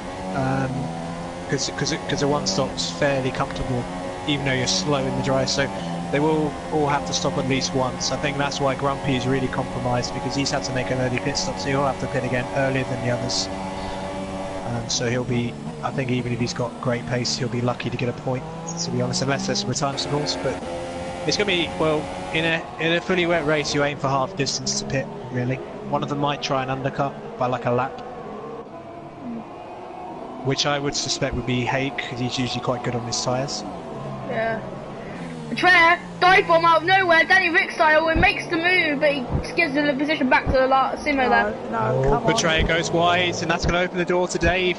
because the one stop's fairly comfortable, even though you're slow in the dry. So they will all have to stop at least once. I think that's why Grumpy is really compromised, because he's had to make an early pit stop, so he'll have to pit again earlier than the others. So he'll be, I think, even if he's got great pace, he'll be lucky to get a point, to be honest, unless there's some retirement rules. But it's going to be, well, in a fully wet race, you aim for half distance to pit, really. One of them might try and undercut by like a lap, which I would suspect would be Haig, because he's usually quite good on his tyres. Yeah. Betrayer, dive bomb out of nowhere, Danny Rick style, and makes the move, but he just gives the position back to the Simo there. Betrayer goes wide, and that's going to open the door to Dave.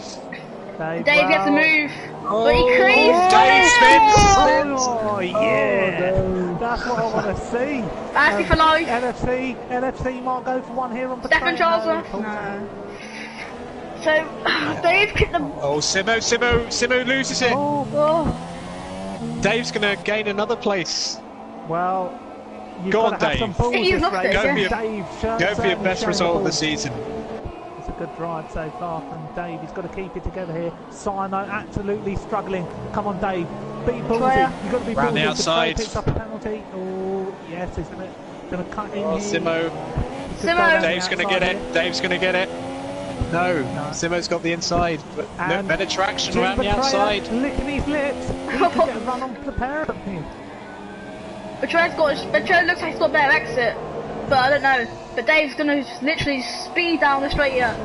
Dave gets the move, but he creases. Dave spins! Oh, yeah! That's what I want to see. Asking for life. NFC might go for one here on Stefan Charlesworth? No. So, Dave kicked the... Oh, Simo loses it. Dave's going to gain another place. Well, go on, Dave. He's lost it, Go for your best result of the season. It's a good drive so far from Dave. He's got to keep it together here. Simo absolutely struggling. Come on, Dave. Be ballsy. You've got to be round ballsy. The outside. Picks up a penalty. Oh, yes, he's going to cut in here. Simo. Dave's going to get it. Dave's going to get it. No, Simo's got the inside, but no, better traction around the outside. Licking his lips. He can get a run on the parapet here. Betrayer looks like he's got a better exit, but I don't know. But Dave's going to literally speed down the straight here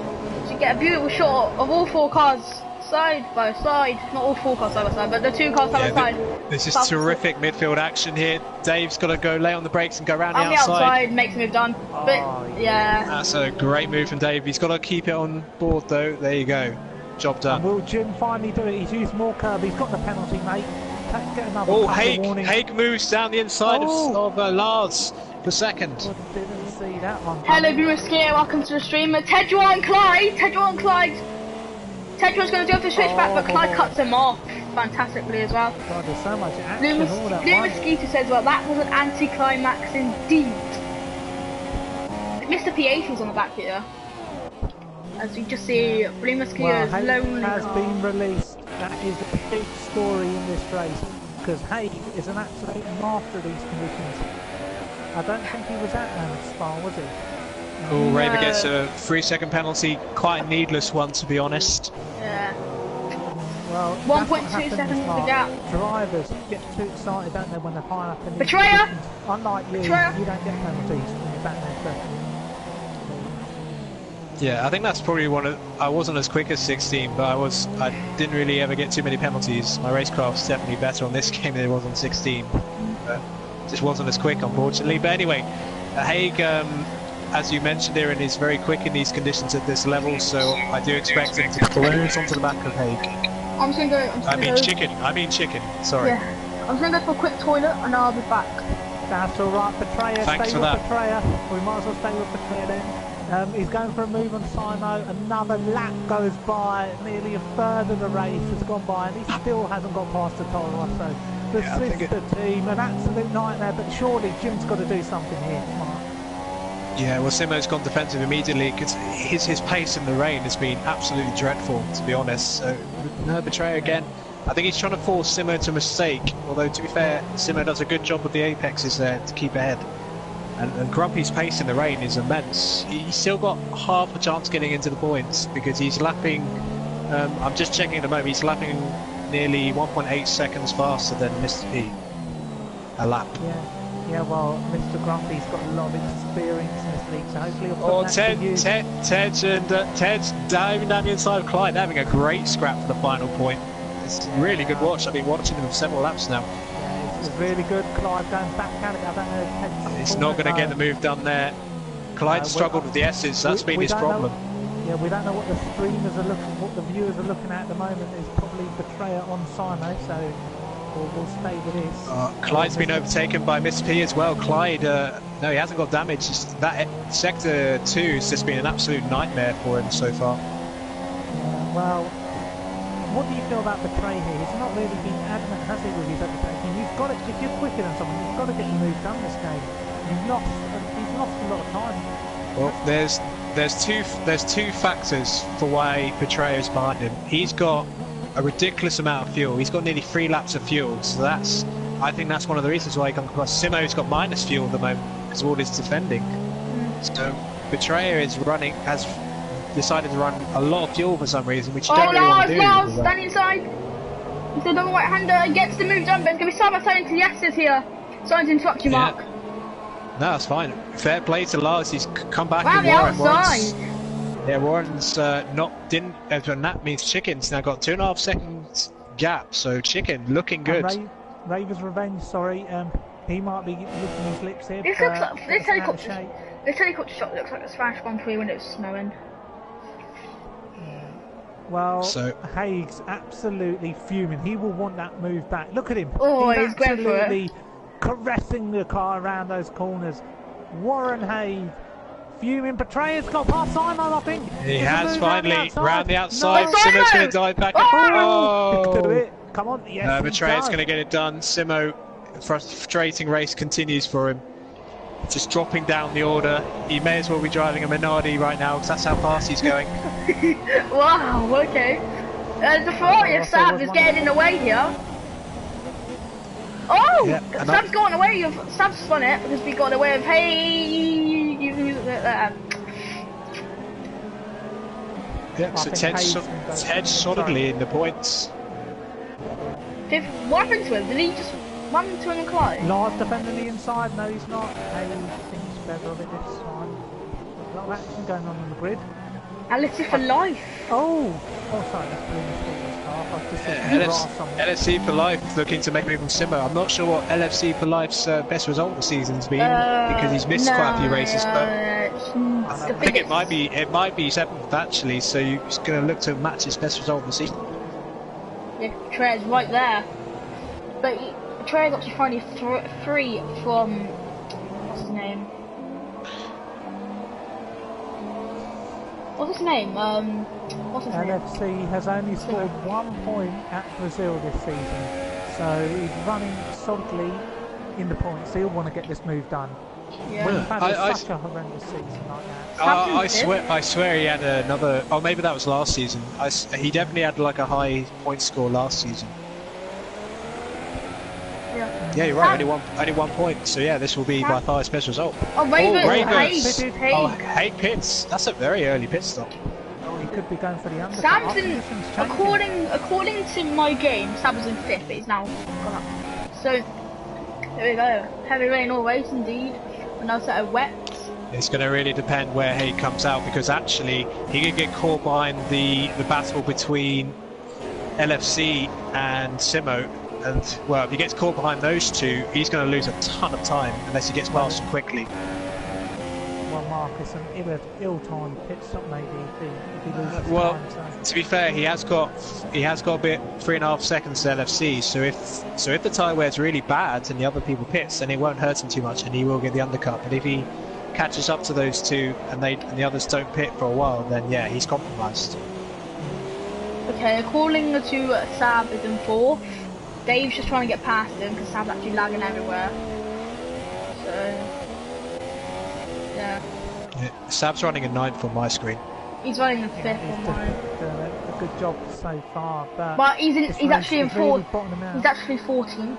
to get a beautiful shot of all four cars side by side. Not all four cars side by side, but the two cars side by side. This is terrific midfield action here. Dave's got to go lay on the brakes and go round the outside. On the outside, makes the move done. But yeah. That's a great move from Dave. He's got to keep it on board though. There you go. Job done. And will Jim finally do it? He's used more curb. He's got the penalty, mate. Get another Haig moves down the inside of Lars for second. Didn't see that one. Hello, Boomerskier. Welcome to the stream. Tedua and Clyde. Tedua's going to go for the switchback, but Clyde cuts him off fantastically as well. God, there's so much action. Blue Mosquito says, well, that was an anti-climax indeed. Mr. PH is on the back here. As you just see, Blue Mosquito's lonely has been released. That is a big story in this race, because Haig is an absolute master of these conditions. I don't think he was at Spa, was he? Oh, Raver gets a 3-second penalty, quite a needless one to be honest. Yeah. Well, 1.2 seconds the gap. Drivers get too excited, don't they, when they're high up in these Betrayer! conditions. Unlike you, you don't get penalties when you're back there first. Yeah, I think that's probably I wasn't as quick as 16, but I didn't really ever get too many penalties. My racecraft's definitely better on this game than it was on 16. Just wasn't as quick, unfortunately. But anyway, Haig, as you mentioned, Aaron, is very quick in these conditions at this level, so I do expect him to close onto the back of Haig. I'm just gonna go. I mean chicken. Sorry. Yeah. I'm just gonna go for a quick toilet and I'll be back. That's alright, Betrayer. Thanks for that. Betrayer. We might as well stay with Betrayer then. He's going for a move on Simo. Another lap goes by. Nearly a third of the race has gone by, and he still hasn't got past the Toro. So the sister team, an absolute nightmare. But surely Jim's got to do something here. Yeah, well, Simo's gone defensive immediately because his pace in the rain has been absolutely dreadful, to be honest. So, no, Betrayer again. I think he's trying to force Simo to mistake, although, to be fair, Simo does a good job with the apexes there to keep ahead. And Grumpy's pace in the rain is immense. He's still got half a chance getting into the points because he's lapping, I'm just checking at the moment, he's lapping nearly 1.8 seconds faster than Mr. P. A lap. Yeah, well, Mr. Grumpy's got a lot of experience in this league, so hopefully he'll put Ted's diving down the inside of Clyde, having a great scrap for the final point. It's a really good watch. I've been watching him for several laps now. Yeah, it's really good. Clyde going back at it. I don't know. It's not going to get the move done there. Clyde struggled with the S's. That's been his problem. Yeah, we don't know what the streamers are looking, what the viewers are looking at the moment. Is probably Betrayer on Simo, so we'll stay with this. Clyde's been overtaken by Miss P as well. Clyde, no, he hasn't got damage. That sector 2 has just been an absolute nightmare for him so far. Well, what do you feel about Betrayer here? He's not really been adamant, has he, with his overtaking? You've got it. If you're quicker than someone, you've got to get the move done this game. He's lost a lot of time. Well, there's two factors for why Betrayer's behind him. He's got a ridiculous amount of fuel. He's got nearly 3 laps of fuel, so I think that's one of the reasons why he comes across. Simo's got minus fuel at the moment because of all his defending. So Betrayer has decided to run a lot of fuel for some reason, which you don't really want to do. Lars, stand inside. He's the double right-hander, gets the move done, but it's going to be side-by-side into the S's here. Sorry to interrupt you, Mark. No, that's fine. Fair play to Lars. He's come back. Wow, the outside. Warren's that means Chicken's now got 2.5 seconds gap. So Chicken looking good. Raver's Revenge. Sorry, he might be licking his lips here. This helicopter shot looks like a smash gone through when it was snowing. Well, Haig's absolutely fuming. He will want that move back. Look at him. Oh, he's going for it. Caressing the car around those corners. Warren Haig fuming. Betrayer's got past Simon, I think. He has finally round the outside. Simo's going to dive back. Do it. Come on. Yes, Betrayer's going to get it done. Simo, frustrating race continues for him. Just dropping down the order. He may as well be driving a Minardi right now because that's how fast he's going. Wow, okay. The Ferrari of Sam is getting in the way here. Oh! Yeah, Sam's gone away. Sam's spun it because we got away with, hey, you can use it there. Yeah, so Ted's solidly in the points. What happened to him? Did he just run to him and climb? Lars defending the inside. No, he's not. Hey, thinks better of it this time. A lot of action going on the grid. LFC for life. Oh, sorry, that's LFC for life looking to make a move from Simo. I'm not sure what LFC for life's best result of the season's been because he's missed quite a few races, but I think it might be 7th actually. So he's going to look to match his best result of the season. Yeah, Betrayer's right there, but Betrayer's actually finally 3 from what's his name? What's his name? LFC has only scored 1 point at Brazil this season, so he's running solidly in the points. He'll want to get this move done. Yeah. When you've had such a horrendous season like that. I swear he had another. Oh, maybe that was last season. He definitely had like a high point score last season. Yeah, you're right. Only one point. So yeah, this will be by far his best result. Oh, Ravens! Haig pits. That's a very early pit stop. He could be going for the undercut. Samson, according to my game, Sam was in 5th, but he's now gone up. So there we go. Heavy rain always, indeed. Another set of wet. It's going to really depend where Haig comes out because actually he could get caught behind the battle between LFC and Simo. And well, if he gets caught behind those two, he's going to lose a ton of time unless he gets past them quickly. Well, Marcus, an ill-timed pit stop maybe if he loses time. So. To be fair, he has got a bit 3.5 seconds to LFC. So if the tyre wear's really bad and the other people pits, then it won't hurt him too much, and he will get the undercut. But if he catches up to those two and the others don't pit for a while, then yeah, he's compromised. Okay, according to Sab is in 4th. Dave's just trying to get past him because Sam's actually lagging everywhere. So, yeah. Sab's running a 9th on my screen. He's running a 5th on mine. A good job so far, but he's actually in 4th. He's actually 14th.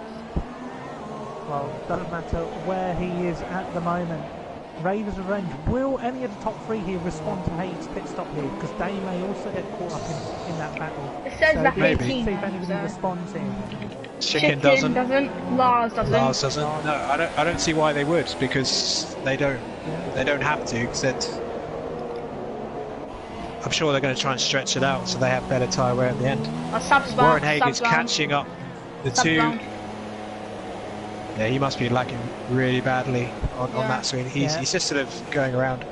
Well, doesn't matter where he is at the moment. Raiders Revenge. Will any of the top 3 here respond to Haig's pit stop here? Because they may also get caught up in that battle. It says that maybe. See if anybody responds here. Chicken doesn't. Lars doesn't. Lars doesn't. No, I don't see why they would because they don't. Yeah. They don't have to. Because I'm sure they're going to try and stretch it out so they have better tyre wear at the end. Warren Haig is catching up the two. Yeah, he must be lacking really badly on that screen. He's just sort of going around.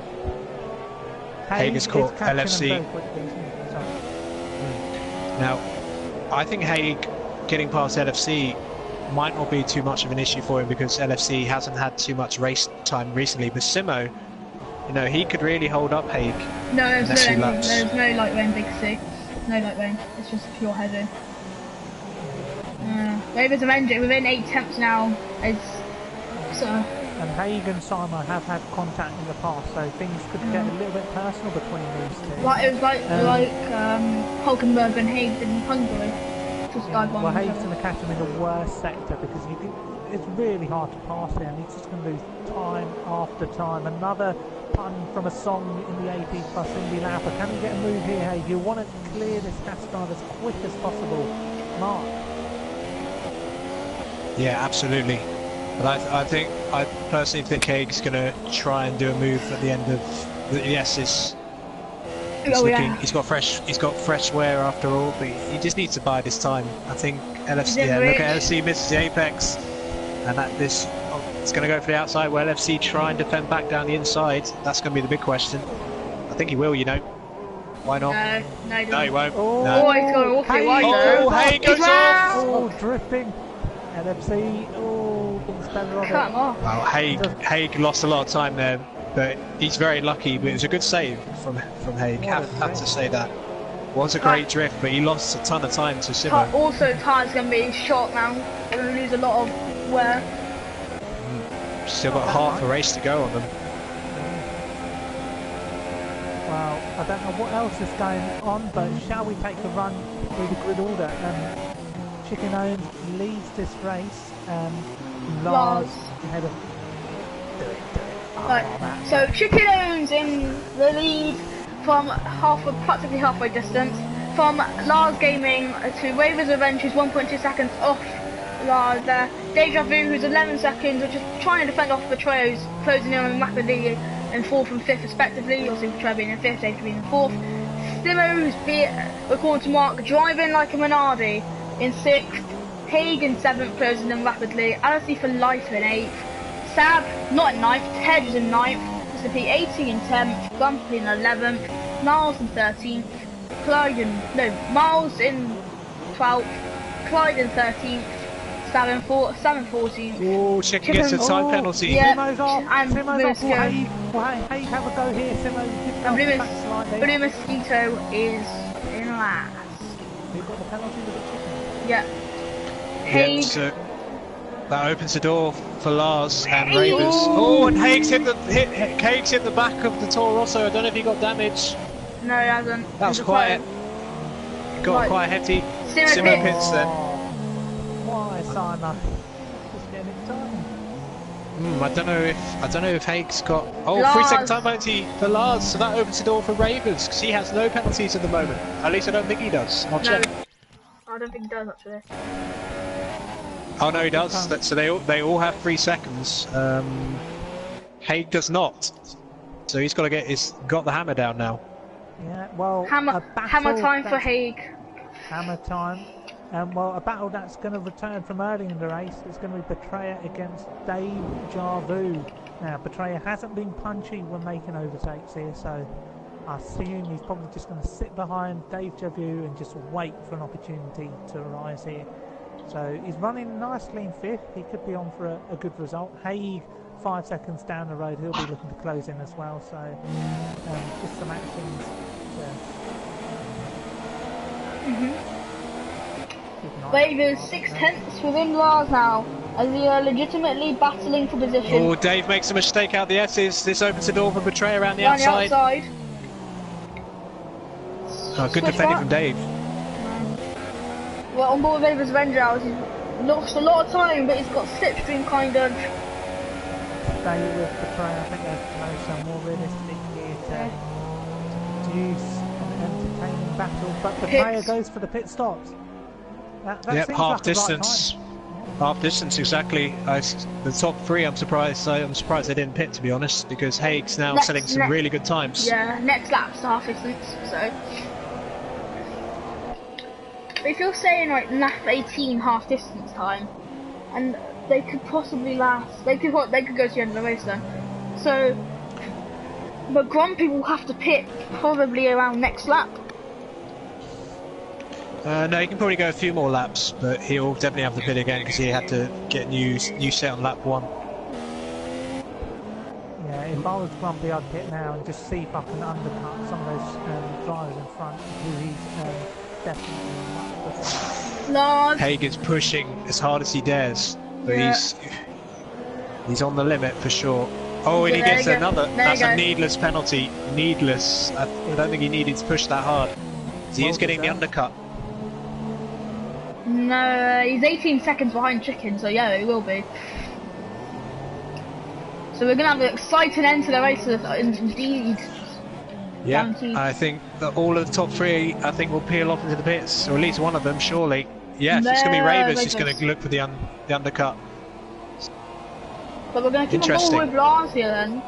Haig is caught LFC. Now, I think Haig getting past LFC might not be too much of an issue for him because LFC hasn't had too much race time recently. But Simo, he could really hold up Haig. No, there's no light rain, Big C. No light rain. It's just pure heavy. Ravens Avenger within 8 temps now. And Haig and Simon have had contact in the past, so things could get a little bit personal between these two. Like it was like Hulkenberg and Haig in Hungary. Well, Haig's going to catch him in the worst sector because it's really hard to pass him. He's just going to lose time after time. Another pun from a song in the AP Plus Indy lap. But can you get a move here, Haig? You want to clear this Hastard as quick as possible. Mark? Yeah, absolutely. But I personally think Haig's going to try and do a move at the end of the S's. He's got fresh wear after all, but he just needs to bide his time. I think LFC. Yeah, look at LFC misses the apex, and it's going to go for the outside. Will LFC try and defend back down the inside? That's going to be the big question. I think he will. You know, why not? No, he won't. Oh, no. He's going off it. Why no? Haig goes off. Oh, drifting. LFC. Oh, better of Come on. Well, Haig lost a lot of time there. But he's very lucky, but it was a good save from Haig. Have to say that. Was a great drift, but he lost a ton of time to Simo. Also, time's going to be short now. They're going to lose a lot of wear. Still got half a race to go on them. Well, I don't know what else is going on, but shall we take a run through the grid order? Chicken Owns leads this race. Lars ahead of... Right, so Chicken Owns in the lead from practically halfway distance. From Lars Gaming to Waver's Revenge, who's 1.2 seconds off Lars there. Deja Vu, who's 11 seconds, which is trying to defend off Betrayos, closing in on rapidly in 4th and 5th respectively. Also Betrayo being in 5th, Deja being in 4th. Simo, who's according to Mark, driving like a Minardi in 6th. Haig in 7th, closing in rapidly. Alice for Lighter in 8th. Sab, not in 9th, Ted is in 9th, Mr. P80 in 10th, Grumpy in 11th, Miles in 13th, Miles in 12th, Clyde in 13th, Sab in 14th. Oh, Chicken gets a time penalty. Yeah, Simo's off. and Simo's off. Will Haig have a go here? Simo, Blue Mosquito is in last. You've got the penalty with the Chicken? Yeah. Haig. So that opens the door for Lars and Ravers. Oh, and Haig's hit the back of the Toro Rosso. I don't know if he got damage. No, he hasn't. That was quite a hefty Simo pits then. Why, Simon? Just getting time. I don't know if Haig's got 3 3-second time penalty for Lars, so that opens the door for Ravers because he has no penalties at the moment. At least I don't think he does. I'll check. I don't think he does actually. Oh no, he does. So they all have 3 seconds. Haig does not. So he's got the hammer down now. Yeah, well, hammer time for Haig. Hammer time. Well, a battle that's going to return from early in the race is going to be Betrayer against Dave Jarvu. Now, Betrayer hasn't been punchy when making overtakes here, so I assume he's probably just going to sit behind Dave Jarvu and just wait for an opportunity to arise here. So he's running nicely in 5th. He could be on for a good result. Haig, 5 seconds down the road, he'll be looking to close in as well. So just some actions. Waver's 6/10 within Lars now, as they are legitimately battling for position. Oh, Dave makes a mistake out the S's. This opens the door for Betrayer around the outside. Oh, good defending from Dave. Well, on board with Waver's Revenge hours, he's lost a lot of time, but he's got slipstream kind of. Stay with Betrayer. I think there's some more realistic here to produce an entertaining battle, but Betrayer goes for the pit stops. Yep, half distance. Half distance, exactly. The top 3, I'm surprised they didn't pit, to be honest, because Haig's now selling some really good times. Yeah, next lap's half distance, so. If you're saying like lap 18 half distance time, and they could possibly last, they could go to the end of the race then. So, but Grumpy will have to pit probably around next lap. No, he can probably go a few more laps, but he'll definitely have to pit again because he had to get new set on lap 1. Yeah, if I was Grumpy, I'd pit now and just see if I can undercut some of those drivers in front who he's definitely much before. Lars. Haig is pushing as hard as he dares, but He's on the limit for sure. Oh, and he gets another. That's a needless penalty. Needless. I don't think he needed to push that hard. So he is getting the undercut. No, he's 18 seconds behind Chicken, so yeah, he will be. So we're gonna have an exciting end to the race, indeed. Yeah, Guaranteed. I think that all of the top three, I think, will peel off into the pits, or at least one of them, surely. Yes, it's going to be Ravers who's going to look for the undercut. But we're going to keep on going with Lars here then.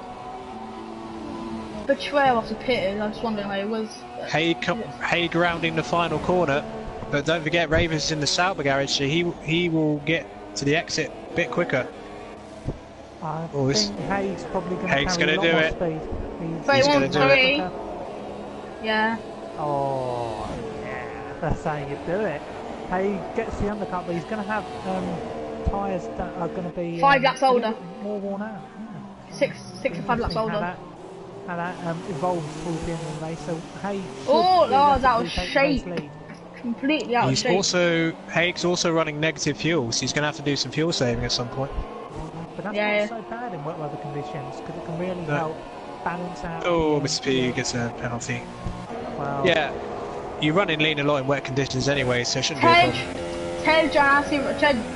Betrayal off the pit, I was just wondering where it was. Haig rounding the final corner, but don't forget Ravers in the Sauber garage, so he will get to the exit a bit quicker. I think Haig's probably going to Haig's going to do it. He's going to do it. Yeah. Oh, yeah, that's how you do it. Haig gets the undercut, but he's going to have tyres that are going to be 5 laps older. More worn out. Yeah. 6 or 5 laps older. How that evolves towards the end of the race. So Haig. Oh, Lars out of shape. Completely out of shape. Haig's also running negative fuel, so he's going to have to do some fuel saving at some point. But that's not so bad in wet weather conditions because it can really help balance out. Oh, Mr. P gets a penalty. Well, yeah, you run in lean a lot in wet conditions anyway, so it shouldn't be a problem. Ted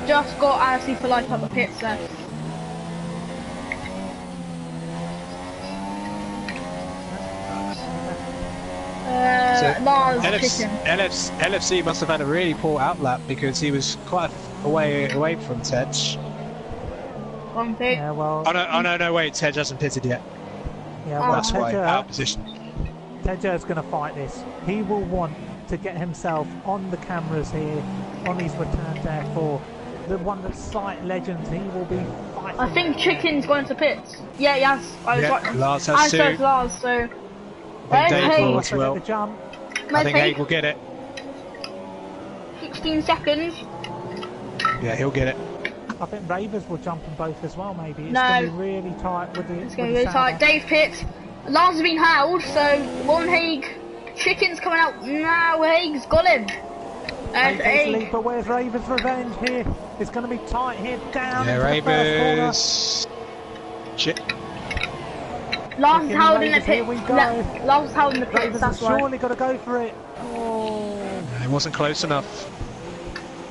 just got RC for life up the pits there. Lars LFC must have had a really poor outlap because he was quite a way away from Ted. One pit. Yeah, well, oh no, wait, Ted hasn't pitted yet. Yeah, well, that's why, out of position. Tedjo's going to fight this. He will want to get himself on the cameras here, on his return there for the one that's site legends. He will be fighting. I think Chicken's going to pits. Yeah, he has. Lars has two. I Lars, so. I think Dave will as well. I think Haig will get it. 16 seconds. Yeah, he'll get it. I think Ravers will jump on both as well, maybe. It's going to be really tight with the. It's going to be really tight. Dave pits. Lars has been held, so one Haig. Chicken's coming out. No, Haig's got him. And Haig. But where's Ravers' revenge here? It's going to be tight here down. Yeah, Ravers. Lars is held in the pit. Lars is held in the pit. That's right. Surely got to go for it. Oh. It wasn't close enough.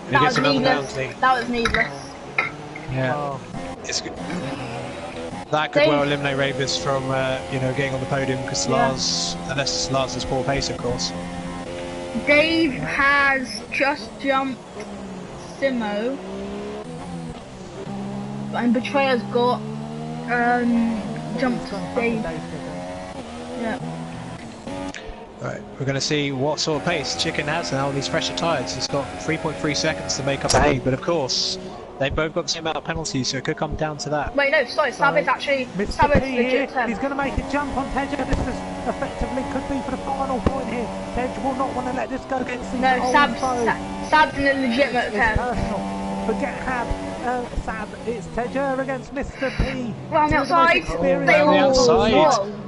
That was needless. That was needless. Yeah. Oh. It's good. That could well eliminate Ravers from, getting on the podium because unless Lars has poor pace, of course. Dave has just jumped Simo, and Betrayer's got jumped Dave. Yeah. Right, we're going to see what sort of pace Chicken has now on these fresher tyres. He's got 3.3 seconds to make up the lead, but of course. They both got the same amount of penalties, so it could come down to that. Wait, no, sorry, Sab is actually... Sab is legit. He's going to make a jump on Tej. This is effectively could be for the final point here. Tej will not want to let this go against the Sab's in a legitimate turn. Forget Sab, it's Tej against Mr. P. Well, on the outside.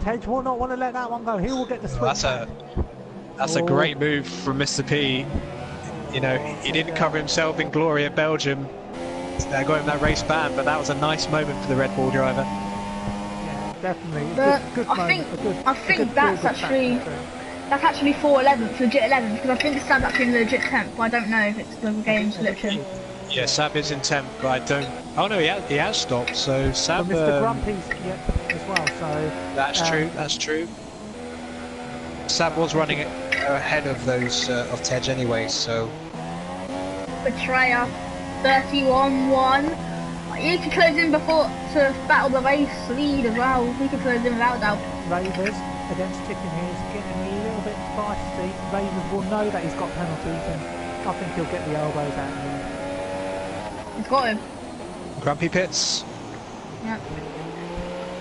Tej will not want to let that one go. He will get the switch. That's a great move from Mr. P. You know, he didn't cover himself in glory at Belgium. Got him that race ban, but that was a nice moment for the Red Bull driver. Yeah, definitely. Good I think that's actually 4/11th, legit 11th, because I think Sab's actually in the legit 10th, but I don't know if it's the game selection. Yeah, Sab is in 10th, but I don't. Oh no, he has stopped. So Sab. Mr. Grumpy's as well. So. That's true. That's true. Sab was running ahead of those of Tej anyway, so. Betrayer. 31-1. You can close in before to battle the race lead as well. We can close in without doubt. Ravers against Chicken here is getting a little bit feisty. Ravers will know that he's got penalties, and I think he'll get the elbows out of him. He's got him. Grumpy pits. Yep.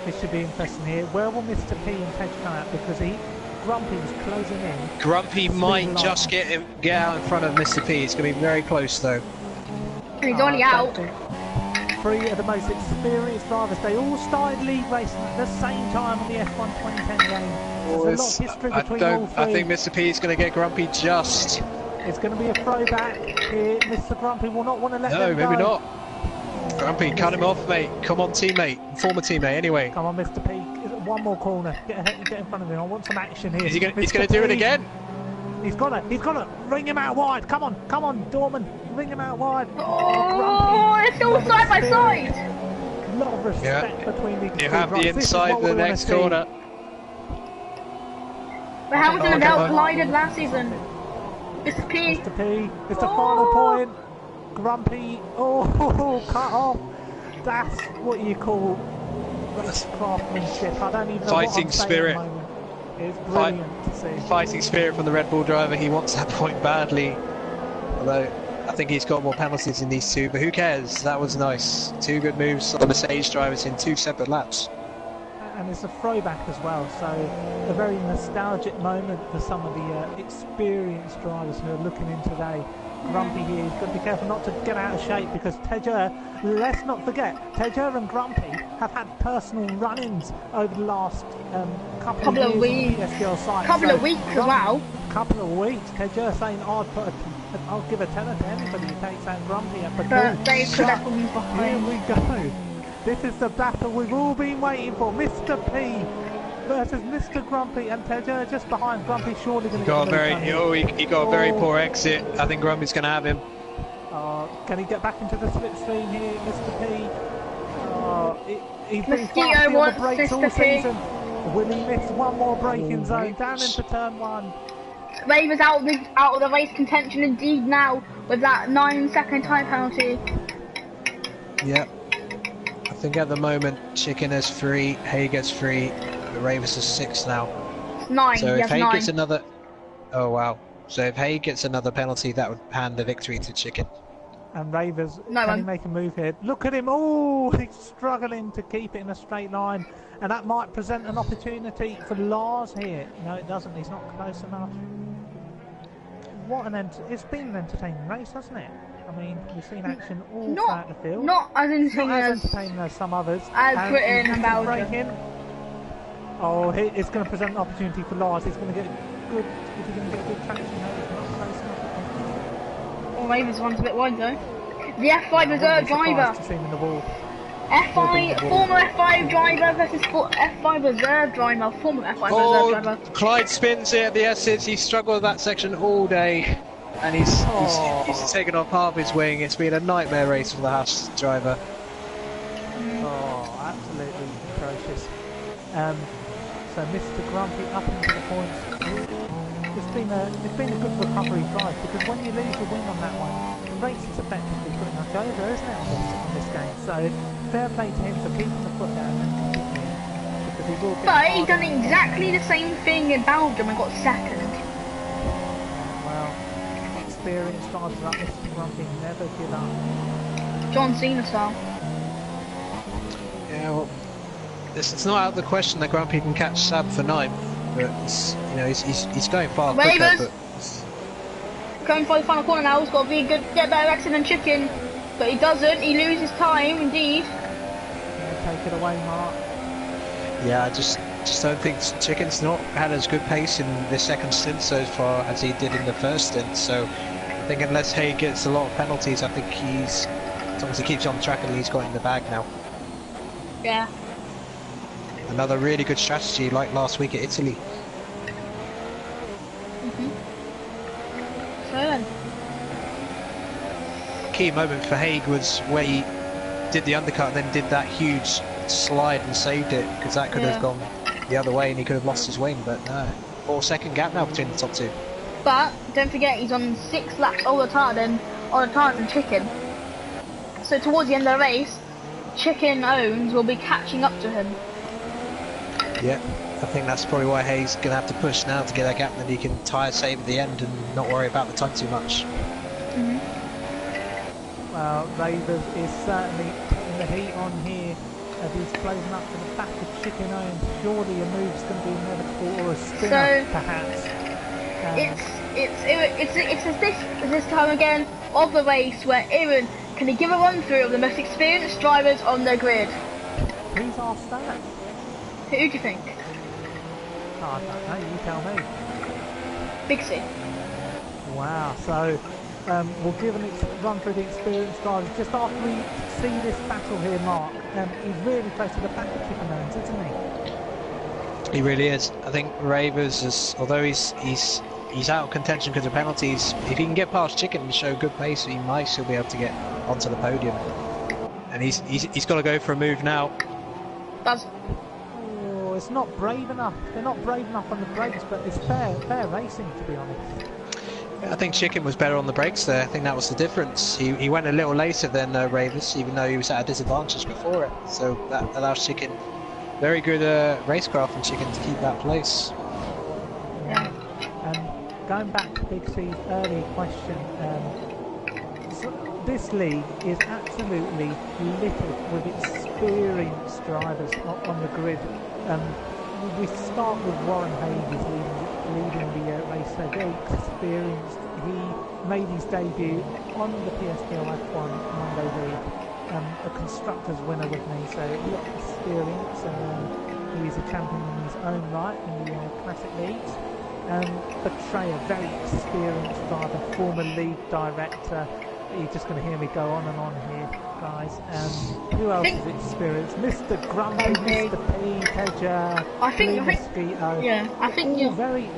This should be interesting here. Where will Mr. P and Tej come out? Because Grumpy was closing in. Grumpy might just get out in front of Mr. P. It's going to be very close though. He's already out. Three of the most experienced drivers. They all started league racing at the same time in the F1 2010 game. There's a lot of history between all three. I think Mr. P is going to get Grumpy just. It's going to be a throwback here. Mr. Grumpy will not want to let them go. No, maybe not. Grumpy, cut him off, mate. Come on, teammate. Former teammate, anyway. Come on, Mr. P. One more corner. Get in front of him. I want some action here. He's going to do it again. He's got to ring him out wide. Come on, Dorman. Ring him out wide. Oh, it's all side by side. A lot of respect between these two. You have the inside of the next corner. But Hamilton and Bell collided last season. Mr. P. It's the final point. Grumpy. Oh, cut off. That's what you call craftsmanship. I don't even know fighting what spirit. It's brilliant to see. Fighting spirit from the Red Bull driver. He wants that point badly. Although I think he's got more penalties in these two, but who cares? That was nice. Two good moves on the Mercedes drivers in 2 separate laps. And it's a throwback as well, so a very nostalgic moment for some of the experienced drivers who are looking in today. Grumpy here, he's got to be careful not to get out of shape because Tejer, let's not forget, Tejer and Grumpy have had personal run-ins over the last couple of weeks. PSGL site. Couple of weeks as well. Couple of weeks. Tejer saying, I'll give a tenner to anybody who takes out Grumpy at the But they could have been behind. Here we go. This is the battle we've all been waiting for. Mr. P versus Mr. Grumpy, and Tejer just behind. Grumpy surely going to get he got a very poor exit. I think Grumpy's going to have him. Can he get back into the slipstream here, Mr. P? He's been Mosquito wants brakes all Mr. P. season. Will he miss one more braking zone down into turn 1? Ravers out of the race contention indeed now with that 9-second time penalty. Yeah. I think at the moment Chicken has 3, Hay gets 3, the Ravers is 6 now. It's 9. So if Hay 9. gets another, oh wow. So if Hay gets another penalty, that would hand the victory to Chicken. And Ravers, can he make a move here? Look at him! Oh, he's struggling to keep it in a straight line, and that might present an opportunity for Lars here. No, it doesn't. He's not close enough. It's been an entertaining race, hasn't it? I mean, we've seen action all throughout the field. Not as entertaining as some others. As Britain and Belgium. Oh, it's going to present an opportunity for Lars. He's going to get good. Is he going to get good traction? No, he's not close enough. Oh, Ravens one's a bit wide though. The F5 reserve driver. To see him in the wall. Former F5 driver versus F5 reserve driver. Former F5 reserve driver. Clyde spins it at the Essex. He struggled with that section all day. And he's taken off half his wing. It's been a nightmare race for the Haas driver. Oh, absolutely atrocious. So Mr. Grumpy up into the points. It's been a good recovery drive because when you lose your wing on that one, the race is effectively pretty much over, isn't it, on this game? So fair play to him for keeping the foot down and continuing because he will. But he done exactly the same thing in Belgium and got second. Experienced drivers like Mr. Grumpy never give up. John Cena style. Yeah, well, it's not out of the question that Grumpy can catch Sab for 9th, but he's going far quicker. Going for the final corner now. He's got to be good, get better exit than Chicken, but he doesn't. He loses time indeed. Take it away, Mark. Yeah, I just don't think Chicken's not had as good pace in the second stint so far as he did in the first stint. So I think unless Hay gets a lot of penalties, I think as long as he keeps on track, he's got in the bag now. Yeah. Another really good strategy like last week at Italy. So then. Key moment for Haig was where he did the undercut and then did that huge slide and saved it, because that could have gone the other way and he could have lost his wing, but no. 4-second gap now between the top two. But don't forget he's on 6 laps older tire than Chicken. So towards the end of the race, Chicken owns will be catching up to him. Yeah, I think that's probably why Hayes gonna have to push now to get that gap, and then he can tyre save at the end and not worry about the time too much. Well, Ravers is certainly putting the heat on here as he's closing up to the back of Chicken owns. Surely a move's going to be inevitable, or a spinner perhaps. It's this time again of the race where Aaron can he give a run through of the most experienced drivers on the grid. Who's asked that? Who do you think? Oh, I don't know, you tell me. Big C. Wow, so we'll give run through the experience drivers just after we see this battle here, Mark. He's really close to the back of Chicken Owens, isn't he? He really is. I think Ravers is, although he's out of contention because of penalties, if he can get past Chicken and show good pace, he might still be able to get onto the podium. And he's got to go for a move now. Oh, it's not brave enough. They're not brave enough on the brakes, but it's fair racing, to be honest. I think Chicken was better on the brakes there. I think that was the difference. He went a little later than Ravers, even though he was at a disadvantage before it. So that allows Chicken, very good racecraft from Chicken to keep that place. Yeah. Going back to Big C's early question, this league is absolutely littered with experienced drivers on the grid. We start with Warren Hayes leading the race, so very experienced. He made his debut on the PSGL F1 Monday League, a constructors winner with me, so a lot of experience, and he is a champion in his own right in the Classic Leagues. Betrayer, very experienced driver, former league director. You're just going to hear me go on and on here, guys. Who else is experienced? Mr. Grumpy, Mr. P, Tedger, Mosquito. Yeah, I think you're very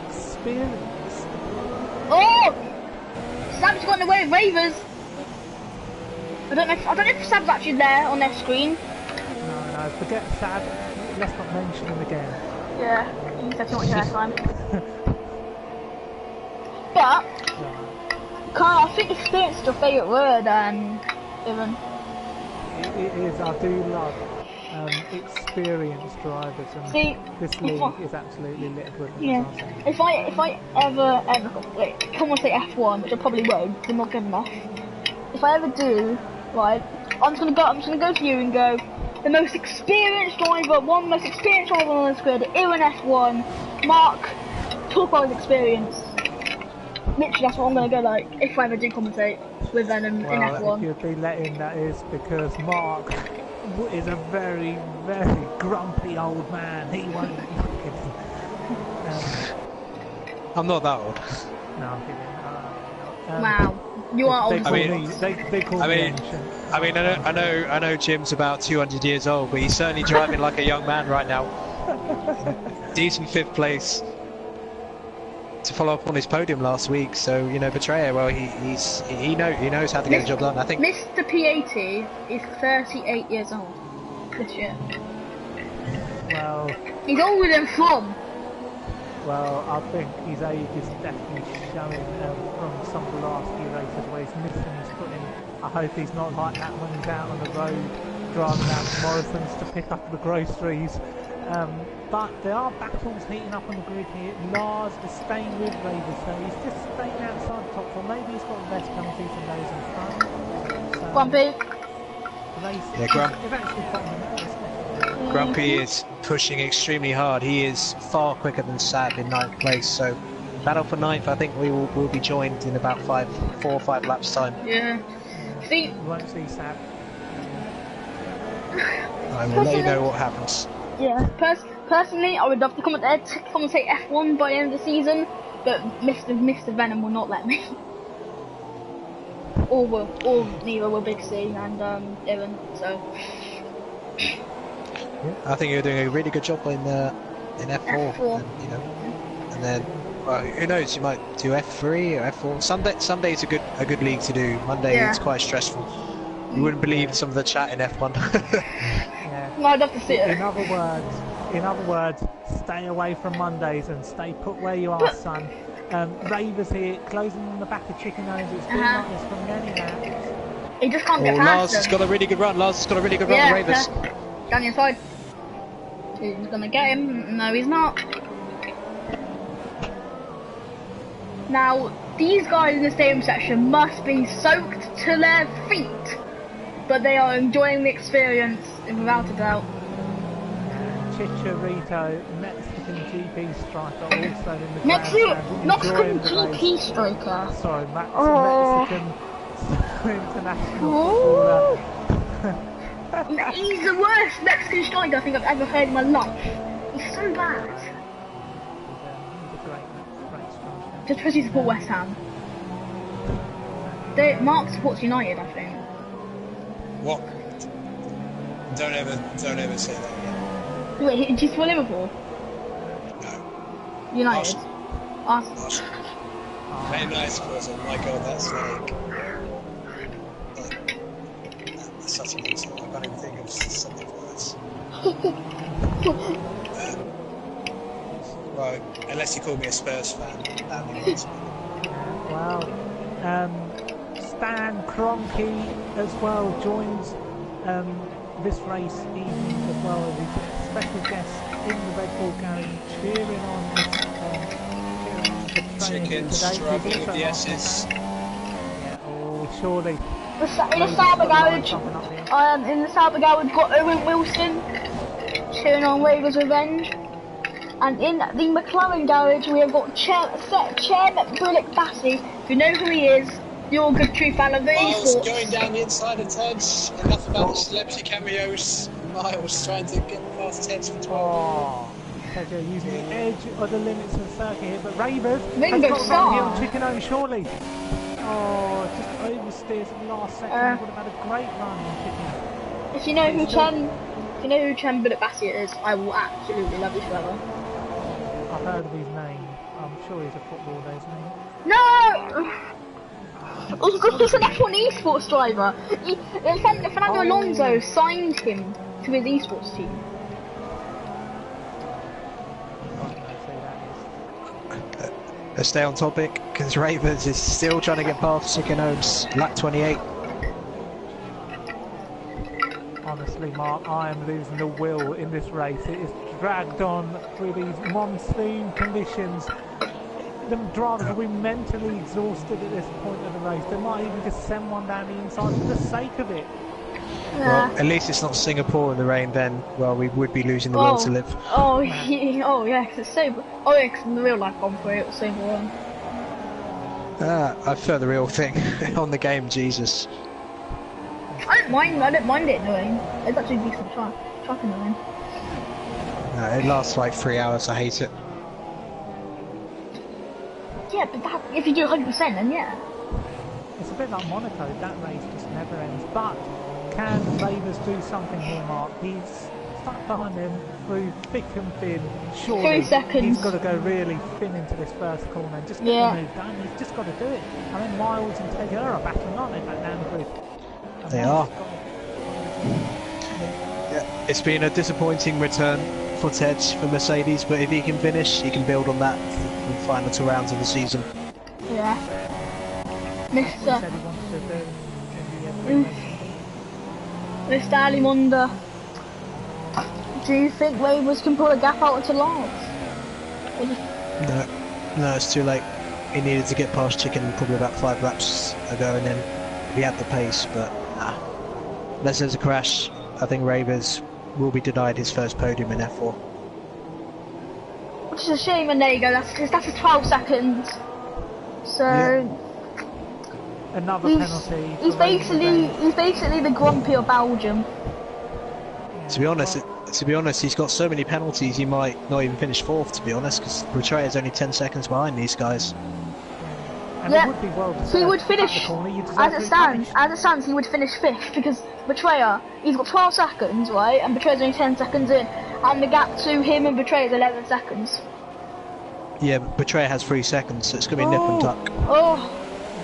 experienced. Oh! Sam's got away with Ravers. I don't know if Sam's actually there on their screen. No, forget Sam. Let's not mention him again. Yeah, he's had too much airtime. But Carl, I think experience is your favourite word, Evan. It is. I do love experienced drivers, and see, this league is absolutely littered with them. Yeah. If I ever come on say F1, which I probably won't, because I'm not good enough. If I ever do, right, I'm just gonna go to you and go, the most experienced driver, on this grid, here in F1, Mark, talk about his experience. Literally, that's what I'm going to go like, if I ever do commentate with Venom in F1. If you'd be letting, that is because Mark is a very, very grumpy old man. He won't let you kidding. I'm not that old. No, I'm kidding. Wow, you are old. They call me ancient. I know Jim's about 200 years old, but he's certainly driving like a young man right now. Decent 5th place to follow up on his podium last week. So Betrayer, well, he knows how to get the job done. I think Mr. P80 is 38 years old this year. Well, he's older than From. Well, I think his age is definitely showing from some of the last few races where he's missing his footing. I hope he's not like that when he's out on the road driving out to Morrison's to pick up the groceries. But there are battles heating up on the grid here. Lars is staying with Ravers, so he's just staying outside the top four. Maybe he's got less penalties than those in front. So, Grumpy. Grumpy is pushing extremely hard. He is far quicker than Sab in 9th place. So battle for 9th, I think we will be joined in about 4 or 5 laps time. Yeah. See, you won't see Sab. I will let you know what happens. Yeah, personally, I would love to commentate F1 by the end of the season, but Mr. Venom will not let me. or neither will Big C and Evan. So. I think you're doing a really good job in F4. And then who knows? You might do F3 or F4. Some days a good league to do. Monday it's quite stressful. You wouldn't believe some of the chat in F1. Yeah. No, I'd love to see it. In other words, stay away from Mondays and stay put where you are, son. Ravers here, closing on the back of Chicken Owens. It's been like this from many rounds. He just can't get past Lars has got a really good run. Lars has got a really good run with Ravers. Down the inside. He's gonna get him. No, he's not. Now, these guys in the stadium section must be soaked to their feet, but they are enjoying the experience without a doubt. Chicharito, Mexican GP striker, also in the Mexican GP striker. Sorry, Mexican international footballer. He's the worst Mexican striker I think I've ever heard in my life. He's so bad. He's a great striker. Just because you support West Ham. Mark supports United, I think. What? Don't ever say that again. Wait, do you support Liverpool? No. United. Arsenal. Very nice person. My God, that's like that's such an insult. I can't even think of something worse. Well, unless you call me a Spurs fan, that'd be nice. Wow. Stan Kroenke as well joins this race evening as well as a special guest in the Red Bull Garage cheering on the Chicken struggling with the S's. Yeah, oh, surely. In the Sauber Garage, we've got Owen Wilson cheering on Ravers Revenge. And in the McLaren Garage, we have got Chairman Bullock Bassey. If you know who he is, you're a good true fan of the Miles esports. going down the inside of Ted's. Enough about the celebrity cameos. Miles trying to get past Ted's for 12. Oh, Pedro using the edge of the limits of the circuit here, but Ravers Ringo has got Starr. Chicken home surely. Oh, just oversteers at the last second. He would have had a great run on Chicken. If you know who Chen Bullock Bassey is, I will absolutely love you forever. I've heard of his name. I'm sure he's a footballer, isn't he? No! He's an F1 esports driver. Fernando Alonso signed him to his esports team. Let's stay on topic, because Ravens is still trying to get past Chicken Homes, lap 28. Honestly, Mark, I am losing the will in this race. It is dragged on through these monsoon conditions. The drivers will be mentally exhausted at this point of the race. They might even just send one down the inside for the sake of it. Yeah. Well, at least it's not Singapore in the rain then. Well, we would be losing the will to live. Yeah, because it's so... Oh yeah, because in the real life on for it was so boring. I prefer the real thing on the game, Jesus. I don't mind it annoying. It's actually a decent track annoying. No, it lasts like 3 hours, I hate it. Yeah, but if you do 100% then yeah. It's a bit like Monaco, that race just never ends. But can Ravers do something here, Mark? He's stuck behind him through thick and thin. Surely 3 seconds. He's got to go really thin into this first corner and just get the move done. He's just got to do it. I mean, Miles and Taylor are battling, aren't they, back down the grid? They are. Yeah, it's been a disappointing return for Ted for Mercedes, but if he can finish, he can build on that in the final 2 rounds of the season. Yeah. Mr. Alimonda, do you think Ravers can pull a gap out to Lance? No, it's too late. He needed to get past Chicken probably about 5 laps ago, and then he had the pace, but unless there's a crash, I think Ravers will be denied his first podium in F4. Which is a shame, and there you go, that's his 12 seconds. So another penalty. He's basically the grumpy of Belgium. To be honest, he's got so many penalties he might not even finish 4th. To be honest, because Betrayer's is only 10 seconds behind these guys. And it would be well he would finish, as it stands, he would finish 5th, because Betrayer, he's got 12 seconds, right, and Betrayer's only 10 seconds in, and the gap to him and Betrayer is 11 seconds. Yeah, but Betrayer has 3 seconds, so it's going to be nip and tuck.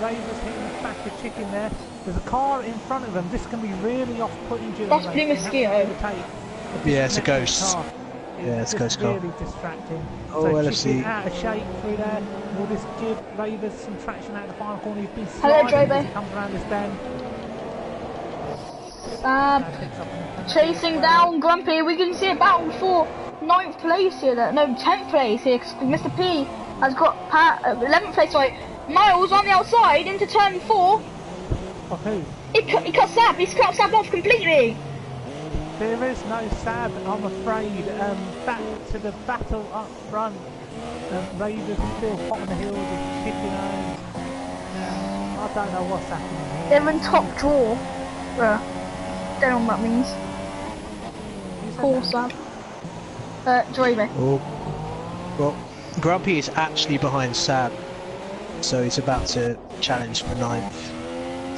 Ravers hitting the back of Chicken there. There's a car in front of them. This can be really off-putting during That's the Blue race. Mosquito. Yeah, it's a ghost. Yeah, it's a ghost car. Really distracting. Oh, so let's see. Out of shape through there. Will this give Ravers some traction out of the final corner? He's been Hello, sliding Drobo. as he comes around this bend. Chasing down Grumpy. We can see a battle for 9th place here. No, 10th place here. Mr. P has got 11th place. Sorry, Miles on the outside into turn 4. Oh, who? He cut Sab. He's cut Sab off completely. There is no Sab, I'm afraid. Back to the battle up front. Ravers still hot on the heels of Chicken Home. I don't know what's happening here. They're in top draw. Don't know what that means. Poor Sab. Draven. Oh. Well, Grumpy is actually behind Sab, so he's about to challenge for 9th.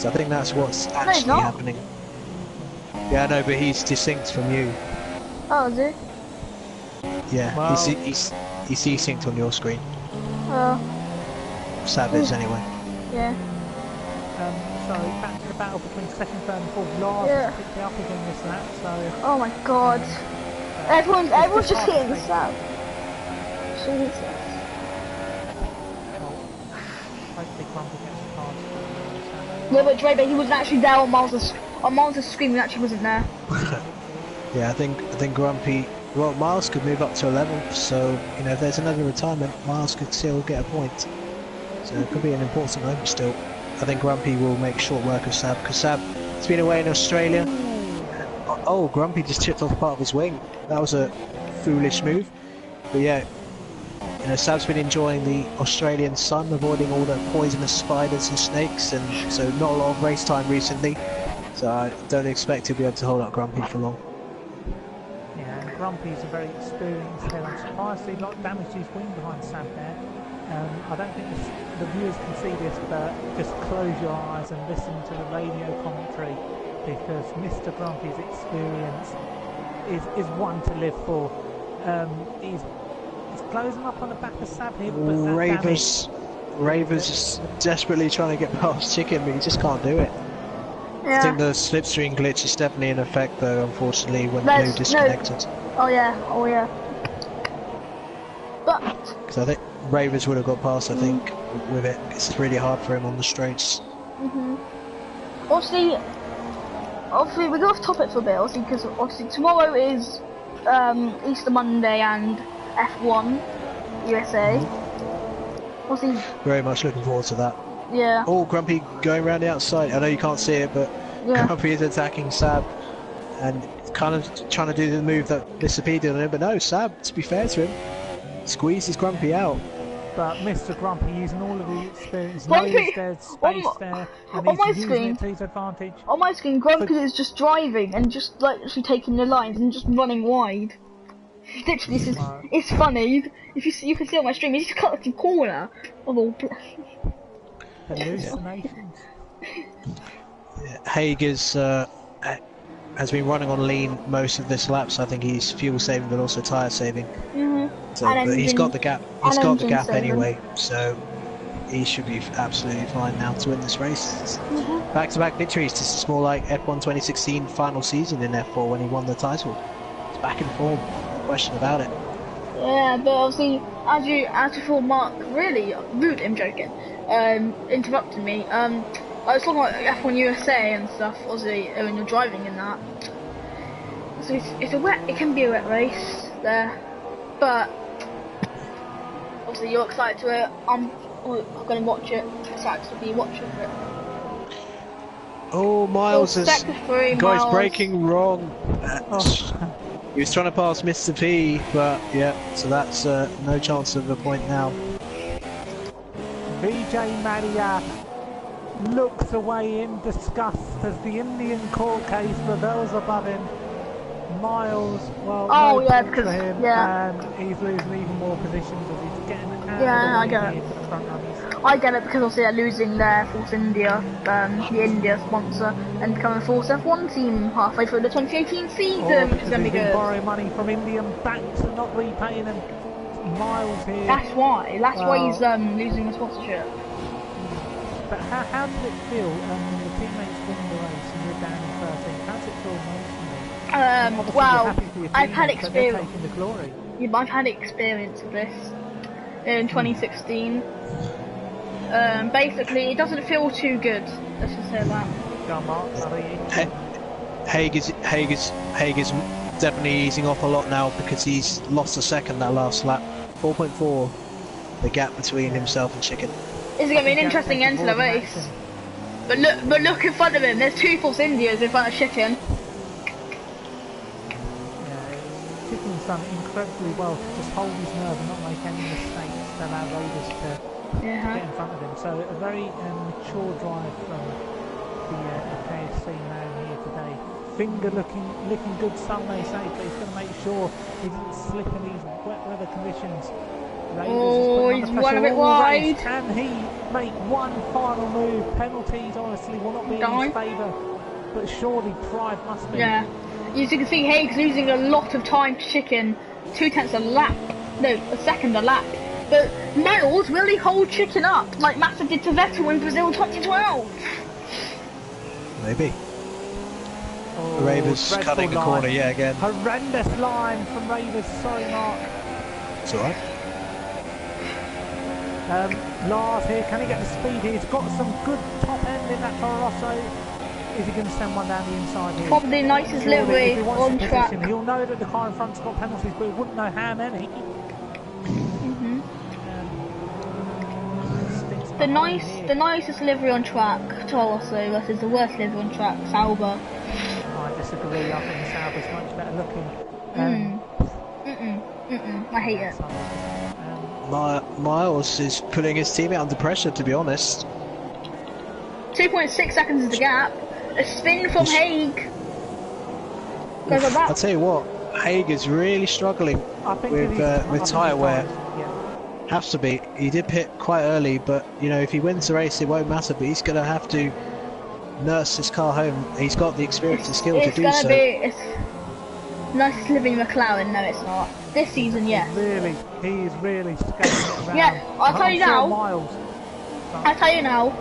So I think that's what's actually happening. Yeah, I know, but he's distinct from you. Oh, is he? Yeah, well, he's desynced on your screen. Savage, anyway. Yeah. Sorry, back to the battle between second, third, and fourth. Lars has picked it up again this lap, so. Oh my god. Everyone's just hitting Sav. Jesus. Yeah, but Dre, he wasn't actually there on Miles' screen. He actually wasn't there. Yeah, I think Grumpy. Well, Miles could move up to 11, so you know if there's another retirement, Miles could still get a point. So it could be an important moment still. I think Grumpy will make short work of Sab because Sab has been away in Australia. Oh, Grumpy just chipped off part of his wing. That was a foolish move. But yeah, you know, Sab's been enjoying the Australian sun, avoiding all the poisonous spiders and snakes, and so not a lot of race time recently. So I don't expect he'll be able to hold up Grumpy for long. Yeah, and Grumpy's a very experienced player. I'm surprised he not damaged his wing behind Sab there. I don't think the viewers can see this, but just close your eyes and listen to the radio commentary, because Mr. Grumpy's experience is one to live for. He's closing up on the back of Sab here, but Ravers is desperately trying to get past Chicken, but he just can't do it. Yeah. I think the slipstream glitch is definitely in effect, though, unfortunately, when Blue disconnected. No. Oh yeah. But because I think Ravers would have got past, I think, with it. It's really hard for him on the straights. Obviously, we go off topic for a bit, obviously, because tomorrow is Easter Monday and F1 USA. Obviously, very much looking forward to that. Yeah. Oh, Grumpy going around the outside. I know you can't see it, but Grumpy is attacking Sab and kind of trying to do the move that disappeared on him. But no, Sab, to be fair to him, squeezes Grumpy out. But Mr. Grumpy using all of the experience, knows there's space there, and he's using it to his advantage. On my screen, Grumpy is just driving and just like actually taking the lines and just running wide. Literally, it's funny. If you can see on my stream, he's just cut the corner of all. Hallucinations. Haig has been running on lean most of this lap, so I think he's fuel saving but also tyre saving. So, but he's got the gap. He's got the gap anyway, so he should be absolutely fine now to win this race. Back-to-back victories. This is more like F1 2016 final season in F4 when he won the title. He's back in form, no question about it. Yeah, but obviously, as you thought, Mark really rude. I'm joking. Interrupted me. I was talking about F1 USA and stuff. Obviously, when you're driving in that, so it can be a wet race there, but obviously you're excited to it. I'm going to watch it. Excited to be watching it. Oh, Miles is guys breaking wrong. He was trying to pass Mr. P, but yeah, so that's no chance of a point now. Vijay Maria looks away in disgust as the Indian court case reveals above him. Miles, well, because and he's losing even more positions as he's getting out of the way for the front runners. I get it because obviously they're losing their Force India, the India sponsor, and becoming a Force F1 team halfway through the 2018 season, which is going to be good. Borrowing money from Indian banks and not repaying them. Miles here. That's why he's losing the sponsorship. But how did it feel when the teammates win the race and you're down in 13? How does it feel emotionally? Well, I've had experience. The glory. Yeah, I've had experience of this in 2016. Basically, it doesn't feel too good. Let's just say that. Haig is definitely easing off a lot now because he's lost a second that last lap. 4.4, the gap between himself and Chicken. It's going to be an interesting end to the race. But look in front of him. There's two Force Indias in front of Chicken. Chicken's done incredibly well to just hold his nerve and not make any mistakes to allow Raiders to get in front of him. So a very mature drive from the KFC man here today. Finger licking good sun, they say, but he's going to make sure he doesn't slip in these wet weather conditions. Oh, he's one a bit wide. Can he make one final move? Penalties, honestly, will not be in his favour. But surely pride must be. Yeah. As you can see, Haig's losing a lot of time to Chicken. 2/10 a lap. No, a second a lap. But Miles, will he hold Chicken up like Massa did to Vettel in Brazil 2012? Maybe. Oh, Ravers cutting the corner yet again. Horrendous line from Ravers, sorry Mark. It's alright. Lars here, can he get the speed here? He's got some good top end in that Toro Rosso. Is he going to send one down the inside here? Probably the nicest livery on track. He'll know that the car in front's got penalties, but he wouldn't know how many. The nicest livery on track, Toro Rosso, versus the worst livery on track, Sauber. I disagree. I think Sauber's much better looking. I hate it. Miles is putting his teammate under pressure, to be honest. 2.6 seconds is the gap. A spin from Haig. Goes like that. I'll tell you what, Haig is really struggling with tyre wear. Has to be. He did pit quite early, but you know, if he wins the race, it won't matter. But he's going to have to nurse his car home. He's got the experience and skill to do so. It's nice living McLaren. No, it's not. This season, yes. Really, he is really skating around. Yeah, I'll tell you now. I'll tell you now.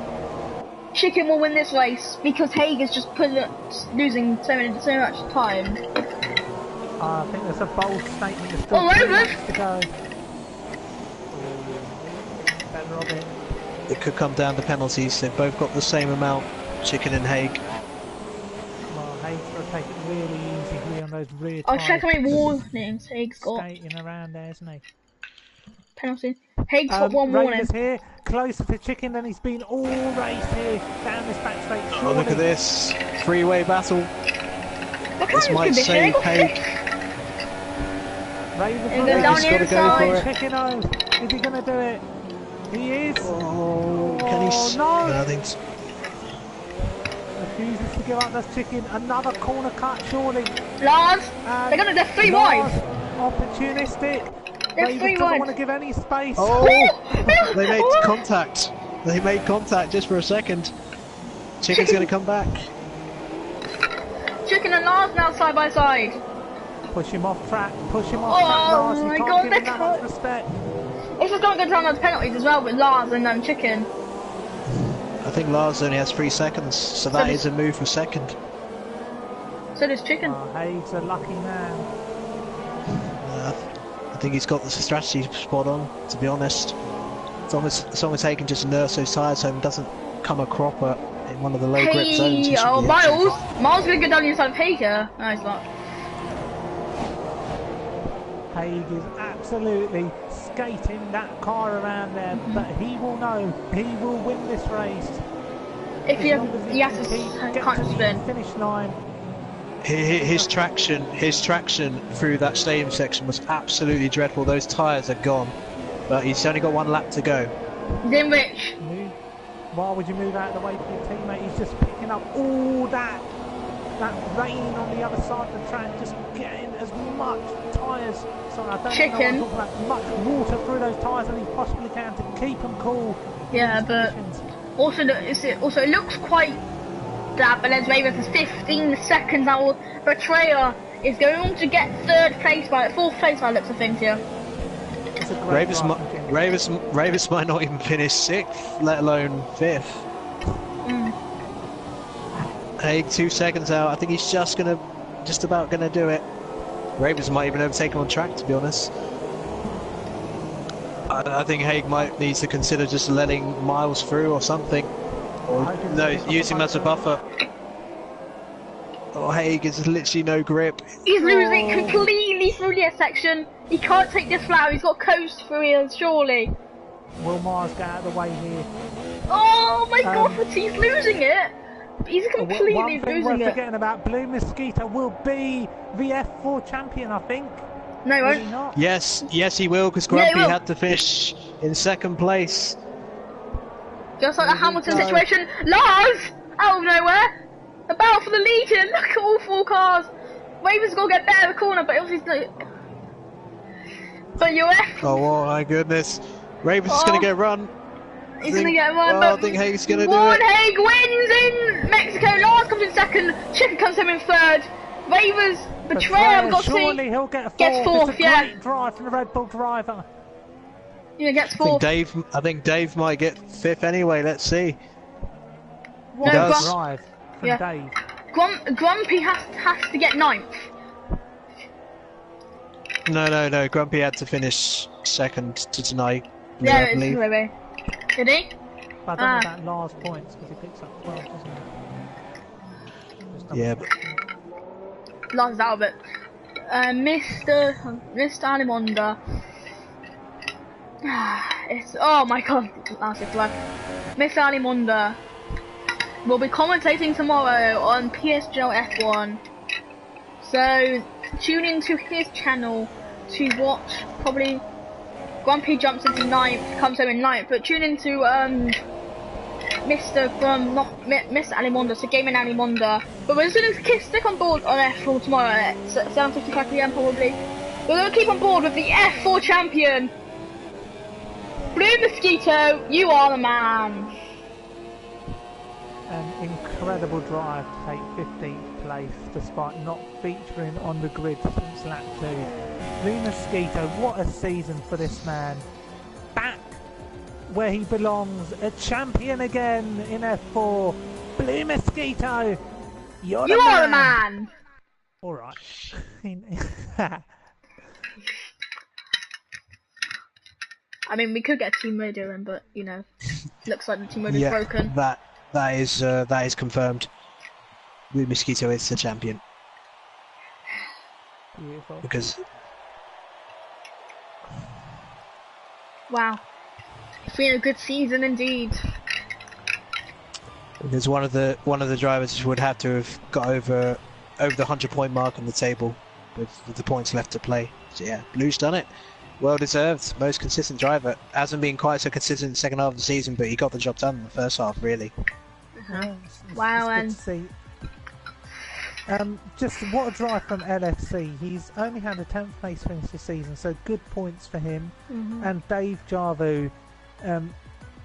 Chicken will win this race because Haig is just losing so much time. I think that's a bold statement. There's still to go. Better of it. It could come down to penalties. They've both got the same amount, Chicken and Haig. Well, Haig's got to take it really easy here on those rear I'll check how many warnings Haig's got. Skating around there, isn't he? Penalty. Haig's got one warning. Here, closer to Chicken than he's been all race here, down this back straight. Oh, look at this. Three-way battle. This might save Haig. Ravens got to go for it. Chicken, is he going to do it? He is. Oh, can he? No! Nothing's. Refuses to give up. That's Chicken. Another corner cut, surely. Lars, they're 3 wide. Opportunistic. Ravens doesn't want to give any space. Oh, they made contact. They made contact just for a second. Chicken's going to come back. Chicken and Lars now side by side. Push him off track. Push him off track, Lars. You can't give him that much respect. It's just going to go down those penalties as well with Lars and Chicken. I think Lars only has 3 seconds, so that is a move for second. So does Chicken. Haig's a lucky man. I think he's got the strategy spot on, to be honest. As long as he can just nurse those tyres home, doesn't come a cropper in one of the low grip zones. Oh, Miles going to go down the inside of Haig here. No, he's not. Haig is absolutely skating that car around there, but he will know, he will win this race. If he has to spin. Finish line. His traction through that stadium section was absolutely dreadful. Those tyres are gone, but he's only got 1 lap to go. Then Rich. Why would you move out of the way for your teammate? He's just picking up all that rain on the other side of the track, just getting as much tyres. Sorry, I don't know what I'm talking about. Much water through those tyres as he possibly can to keep them cool. Yeah, but also it looks quite that, but as Ravens is 15 seconds out. Betrayer is going on to get 4th place by the looks of things here. Ravens might not even finish 6th, let alone 5th. Haig 2 seconds out. I think he's just about gonna do it. Ravens might even overtake him on track, to be honest. I think Haig might need to consider just letting Miles through or something. Or no, use him as a buffer. Oh, Haig is literally no grip. He's losing completely through the section. He can't take this flat. He's got coast through here, surely. Will Mars get out of the way here? Oh my god, he's losing it. He's completely losing it. One thing we're forgetting about, Blue Mosquito will be the F4 champion, I think. No, he won't. Not? Yes, he will, because Grumpy had to finish in 2nd place. Just like the Hamilton situation. Lars! Out of nowhere! A battle for the lead here. Look at all 4 cars. Ravens got to get better at the corner, but obviously But you Oh my goodness. Ravens is going to get run. He's going to get run, I think Haig's going to do it. Warren Haig wins in Mexico. Lars comes in second. Chicken comes home in third. Ravens, Betrayer, got surely he'll get fourth. Gets fourth, it's a great drive from the Red Bull driver. Yeah, gets fourth. I think Dave might get fifth anyway. Let's see. What a drive from Dave. Grumpy has to get ninth. No. Grumpy had to finish second to tonight. Yeah, it's Ruby. Did he? But I don't know about Lars' points because he picks up 12, doesn't he? Yeah, but... Lars is out of it. Mr. Alimonda. It's oh my god, last is left. Mr. Alimonda will be commentating tomorrow on PSGL F1. So tune into his channel to watch. Probably Grumpy jumps into 9th, comes home in 9th, but tune into Mr. Alimonda, so Gaming Alimonda. But we're just going to stick on board on F4 tomorrow at 7:55 PM probably. We're going to keep on board with the F4 champion, Blue Mosquito. You are the man. An incredible drive to take 15th place despite not featuring on the grid since lap 2. Blue Mosquito, what a season for this man. Back where he belongs, a champion again in F4. Blue Mosquito, you are the man. Alright. I mean, we could get team radio in, but you know, looks like the team radio is broken. That is confirmed. Blue Mosquito is the champion. Beautiful. Because wow, it's been a good season indeed. Because one of the drivers would have to have got over the 100-point mark on the table with the points left to play. So yeah, Blue's done it. Well deserved. Most consistent driver. Hasn't been quite so consistent in the second half of the season, but he got the job done in the first half, really. Wow, and just what a drive from LFC. He's only had a 10th place finish this season, so good points for him. And Dave Jarvu,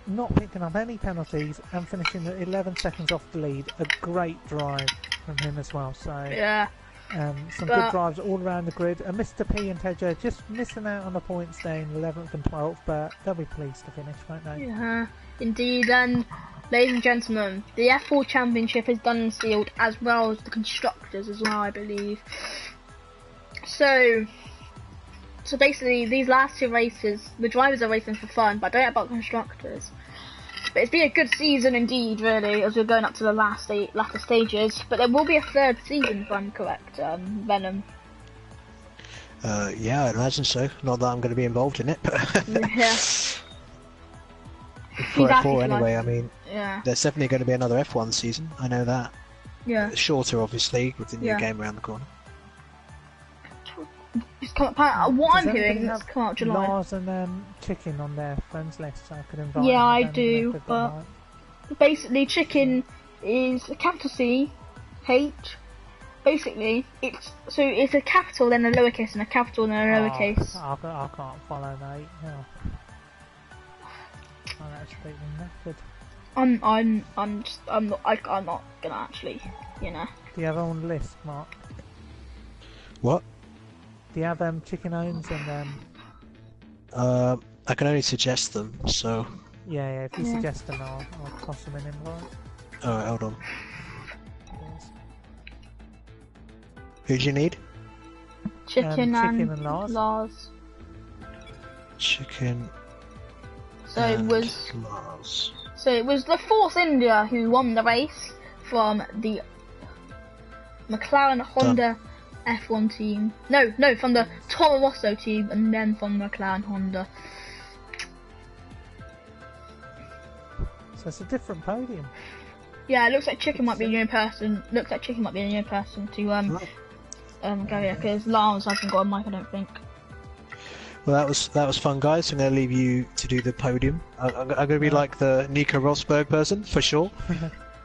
not picking up any penalties and finishing at 11 seconds off the lead. A great drive from him as well. So yeah. Some good drives all around the grid. And Mr. P and Tejo just missing out on the points there in 11th and 12th, but they'll be pleased to finish, won't they? Yeah, indeed. And ladies and gentlemen, the F4 Championship is done and sealed, as well as the constructors as well, I believe. So basically, these last 2 races, the drivers are racing for fun, but I don't know about constructors. But it's been a good season indeed, really, as we're going up to the latter stages. But there will be a 3rd season, if I'm correct, Venom. Yeah, I imagine so. Not that I'm going to be involved in it, but yeah. For F4 anyway, I mean, yeah. There's definitely going to be another F1 season. I know that. Yeah. Shorter, obviously, with the new game around the corner. What I'm hearing is come out July. Lars and Chicken on their friends list, so I could invite. Yeah, I do, but basically, Chicken is a capital C, H. Basically, it's a capital, then a lowercase, and a capital, then a lowercase. I can't follow that. No. Oh, that's completely knackered. I'm not gonna actually, you know. Do you have on the list, Mark? What? Do you have chicken owns and I can only suggest them, so... Yeah, if you suggest them, I'll toss them in invite. Alright, hold on. Who do you need? Chicken and Lars. Chicken So it was the Force India who won the race from the McLaren Honda F1 team. No, from the Toro Rosso team, and then from McLaren Honda. So it's a different podium. Yeah, it looks like Chicken might be the only person. To go here, because Lars hasn't got a mic, I don't think. Well, that was fun, guys. I'm going to leave you to do the podium. I'm going to be like the Nico Rosberg person for sure.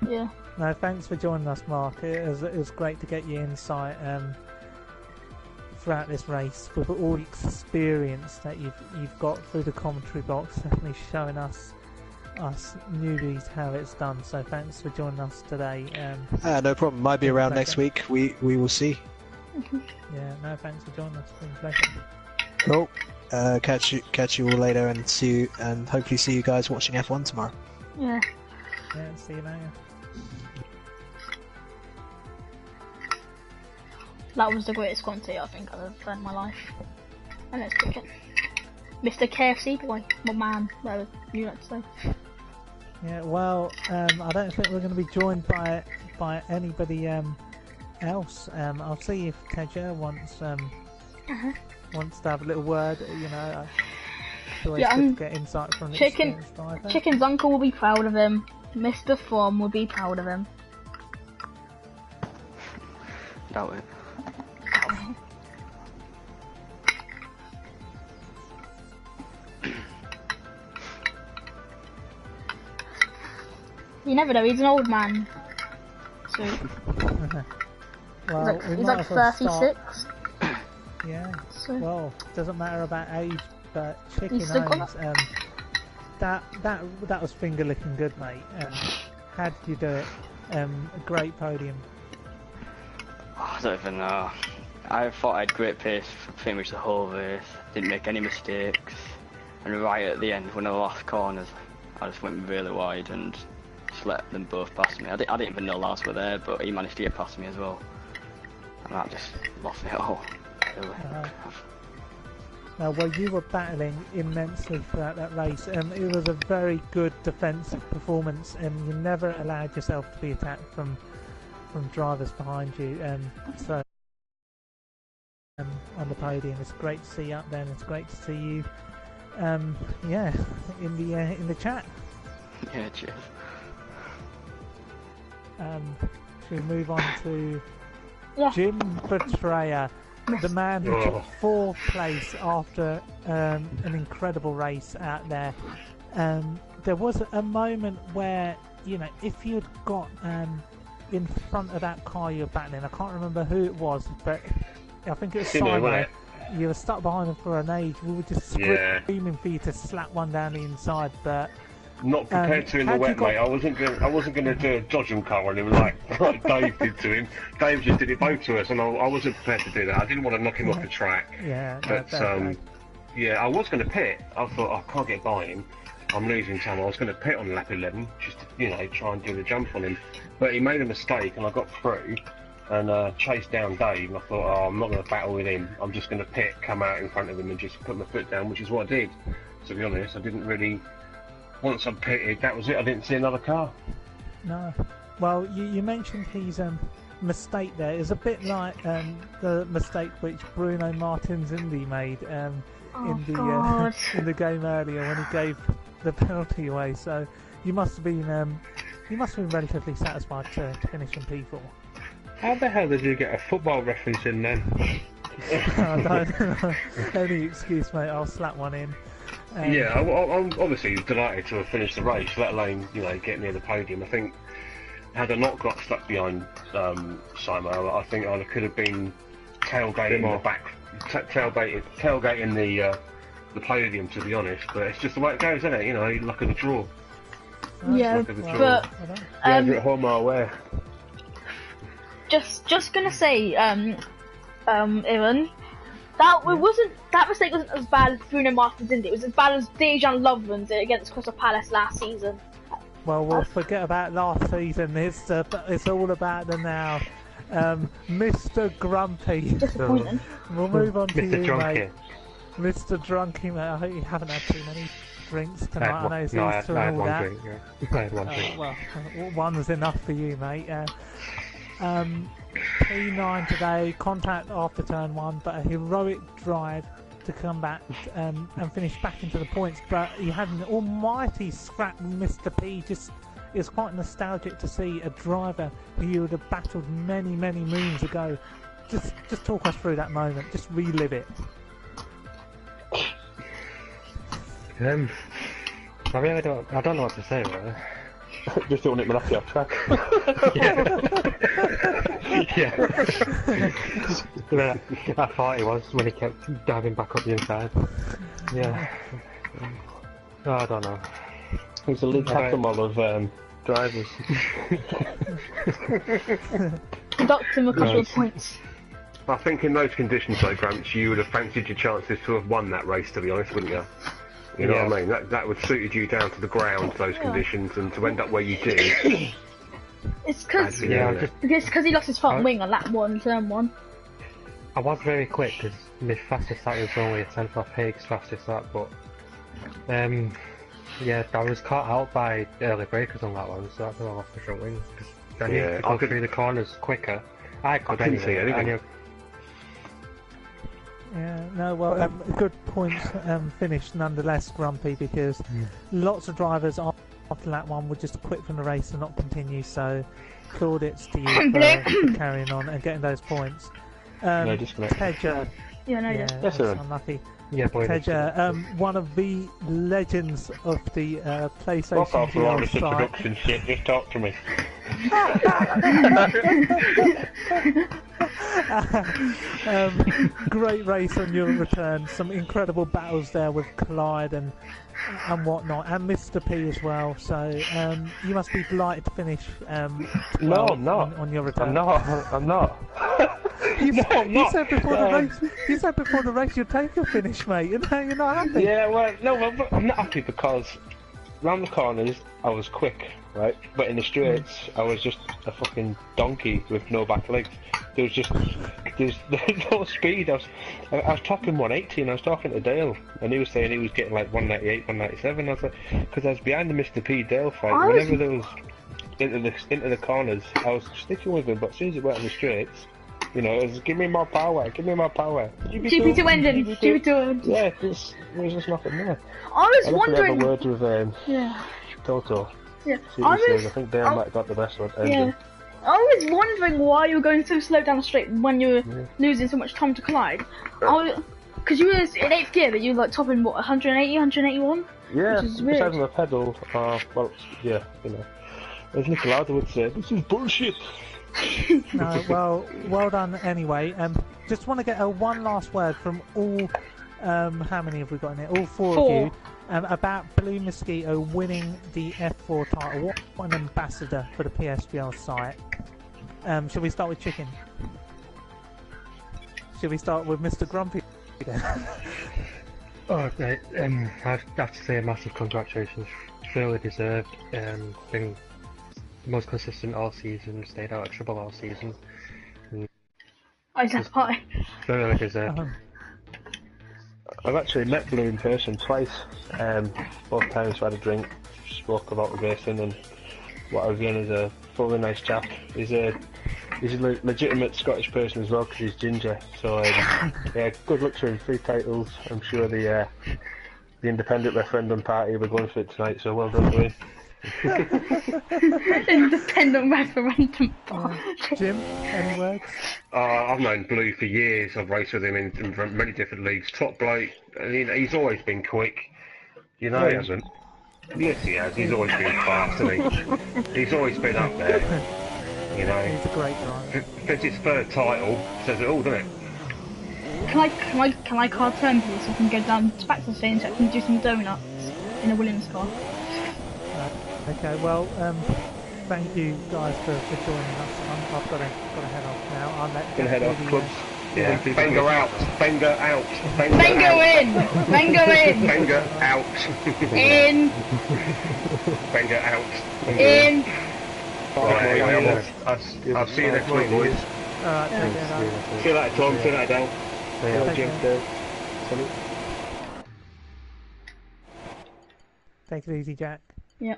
Yeah. No, thanks for joining us, Mark. It was great to get your insight. throughout this race with all the experience that you've got through the commentary box, definitely showing us newbies how it's done. So thanks for joining us today. No problem. Might be around next week. We will see. Yeah, no, thanks for joining us. It's been a pleasure. Cool. Catch you all later, and hopefully see you guys watching F1 tomorrow. Yeah. Yeah, see you later. That was the greatest quantity I think I've ever played in my life. And let's pick it. Mr. KFC boy, my man, whatever you like to say. Yeah, well, I don't think we're going to be joined by anybody else. I'll see if Teja wants to have a little word. You know, it's always good to get insight from an experienced driver. Chicken's uncle will be proud of him. Mr. Form will be proud of him. Doubt it. You never know, he's an old man. So well, he's like 36. Yeah. So. Well, doesn't matter about age, but Chicken owns. That was finger licking good, mate. How did you do it? A great podium. I don't even know. I thought I had great pace for pretty much the whole race. Didn't make any mistakes. And right at the end, one of the last corners, I just went really wide and just let them both pass me. I didn't even know Lars were there, but he managed to get past me as well. And that just lost me at all. Really. Now, well, you were battling immensely throughout that race. It was a very good defensive performance, and you never allowed yourself to be attacked from drivers behind you. So on the podium, it's great to see you up there, and it's great to see you. Yeah, in the chat. Yeah, cheers. Should we move on to Jim Betrayer, the man who took 4th place after an incredible race out there. There was a moment where, you know, if you'd got in front of that car you're battling, I can't remember who it was, but I think it was Simon. You were stuck behind him for an age. We were just screaming for you to slap one down the inside, but not prepared to in the wet, mate. I wasn't going to do a dodge him car on him like Dave did to him. Dave just did it both to us, and I wasn't prepared to do that. I didn't want to knock him off the track. Yeah, but I was going to pit. I thought I can't get by him. I'm losing time. I was going to pit on lap 11, just to, try and do the jump on him. But he made a mistake, and I got through and chased down Dave. And I thought, I'm not going to battle with him. I'm just going to pit, come out in front of him, and just put my foot down, which is what I did. To be honest, I didn't really. Once I pitted, that was it. I didn't see another car. No. Well, you mentioned his mistake there. It's a bit like the mistake which Bruno Martins-Indy made in the game earlier when he gave the penalty away. So you must have been relatively satisfied to finish in P4. How the hell did you get a football reference in then? I don't know. Any excuse, mate. I'll slap one in. I'm obviously delighted to have finished the race, let alone get near the podium. I think had I not got stuck behind Simon, I think I could have been tailgating the back, tailgating the podium, to be honest. But it's just the way it goes, isn't it? Luck of the draw. Yeah, but either at home or away. Just gonna say, Evan. That mistake wasn't as bad as Bruno Martins Indy. It was as bad as Dejan Lovren's against Crystal Palace last season. Well, we'll forget about last season. It's all about the now. Mr. Grumpy. Disappointing. We'll move on to Mr. you, Drunky. mate. Mr. Drunky, mate. I hope you haven't had too many drinks tonight. I know it's I Easter had and all one that. drink. Yeah. I had one drink. Well, one was enough for you, mate. P9 today, contact after turn 1, but a heroic drive to come back and finish back into the points. But he had an almighty scrap with Mr. P. It's quite nostalgic to see a driver who you would have battled many moons ago. Just talk us through that moment. Just relive it. I really don't know what to say, really. Just don't hit me off track. Yeah. I thought he was when he kept diving back up the inside. Yeah. Oh, I don't know. He's a Luke Hackamore of drivers. Deduct him a couple of points. I think in those conditions, though, Gramps, you would have fancied your chances to have won that race, to be honest, wouldn't you? You know what I mean? That would suited you down to the ground, those conditions, and to end up where you did. It's because he lost his front wing on lap 1, turn 1. I was very quick because my fastest lap was only a 10th off Haig's fastest lap, but yeah, I was caught out by early breakers on that one, so that's why I lost the front wing. Because I needed to go through the corners quicker. I couldn't see anything. Yeah, no, well, good points finished nonetheless, Grumpy, because lots of drivers after lap 1 would just quit from the race and not continue, so plaudits to you for carrying on and getting those points. No disconnect. Teja, yes, sir. Unlucky. Yeah, Teja, one of the legends of the PlayStation Fuck off with all this GL site. introduction shit, just talk to me. Great race on your return, some incredible battles there with Clyde and whatnot, and Mr. P as well, so you must be delighted to finish No, I'm not. on your return. I'm not. You said before the race you'd take a finish, mate, and now you're not happy. Yeah, well, no, I'm not happy because round the corners I was quick, right? But in the straights I was just a fucking donkey with no back legs. There's no speed. I was talking 180 and I was talking to Dale and he was saying he was getting like 198, 197. I was like, because I was behind the Mr. P Dale fight. Whenever there was into the corners, I was sticking with him, but as soon as it went on the straights, you know, it was give me more power. GP2 engine. Yeah, there was just nothing there. I was wondering. Have a word with Toto. Yeah, I think Dale might have got the best one. Yeah. I was wondering why you were going so slow down the straight when you were losing so much time to Clyde. Because you were in 8th gear, but you were like topping what, 180, 181? Yeah, which is weird. besides on the pedal, well, yeah, you know. As Nick Lauda would say, this is bullshit. No, well done anyway. Just want to get one last word from all, how many have we got in here? All four of you. About Blue Mosquito winning the F4 title. What an ambassador for the PSGL site. Shall we start with Chicken? Shall we start with Mr. Grumpy? Okay, I have to say a massive congratulations. Fairly deserved. Been the most consistent all season, stayed out of trouble all season. That's high. Very deserved. I've actually met Blue in person twice. Both times we had a drink, spoke about the racing and what have you, and he's a fully nice chap. He's a legitimate Scottish person as well because he's ginger. So yeah, good luck to him. 3 titles. I'm sure the independent referendum party will be going for it tonight. So well done to him. Independent referendum party. Jim, any words? I've known Blue for years. I've raced with him in many different leagues. Top bloke. And, you know, he's always been quick. You know he hasn't. Yes, he has. He's always been fast, hasn't he? He's always been up there. You know. He's a great guy. If it's his 3rd title, says it all, doesn't it? Can I car turn please so I can go down back to the stage so I can do some donuts in a Williams car? Okay, well, thank you guys for joining us. I've got to head off now. I'll let Gonna head off, clubs. Yeah. Finger out. Finger out. Finger in. Finger in. Finger out. In. Finger out. In. Right, I'll see you next week, boys. Alright, take care now. See you later, Tom. See you later, Dale. Take it easy, Jack. Yeah.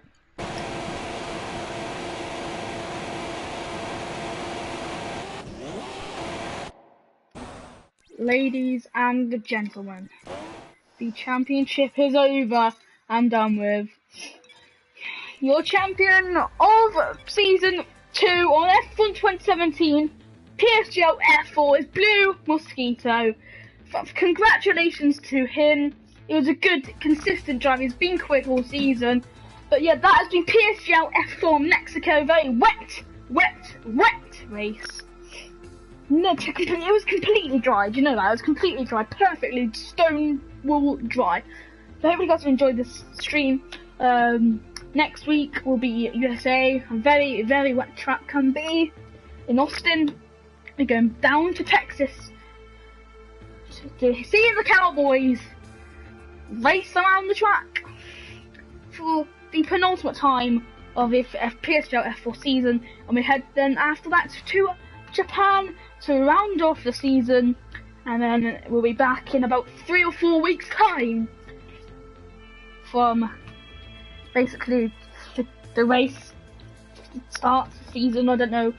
Ladies and gentlemen, the championship is over and done with. Your champion of Season 2 on F1 2017, PSGL F4, is Blue Mosquito. Congratulations to him. It was a good, consistent drive. He's been quick all season. But yeah, that has been PSGL F4 Mexico. Very wet race. No, it was completely dry. Do you know that? It was completely dry, perfectly stone wool dry. So hopefully you guys have enjoyed this stream. Next week will be USA. A very, very wet track can be in Austin. We're going down to Texas to see the Cowboys race around the track for the penultimate time of the PSGL F4 season, and we head then after that to Japan to round off the season, and then we'll be back in about 3 or 4 weeks' time from basically the race starts the season. I don't know,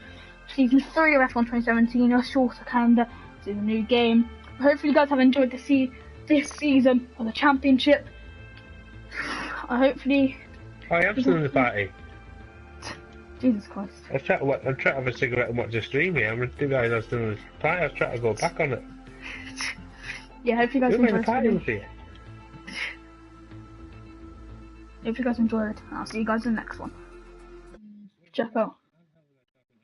season 3 of F1 2017, a shorter calendar, it's a new game. Hopefully you guys have enjoyed this season of the championship. Hopefully I am still in the party. Jesus Christ. I was trying to have a cigarette and watch the stream here. I'm going to guys, I was still in the party. I was trying to go back on it. Yeah, hopefully you guys enjoyed it. Hope you guys enjoyed. I'll see you guys in the next one. Check out.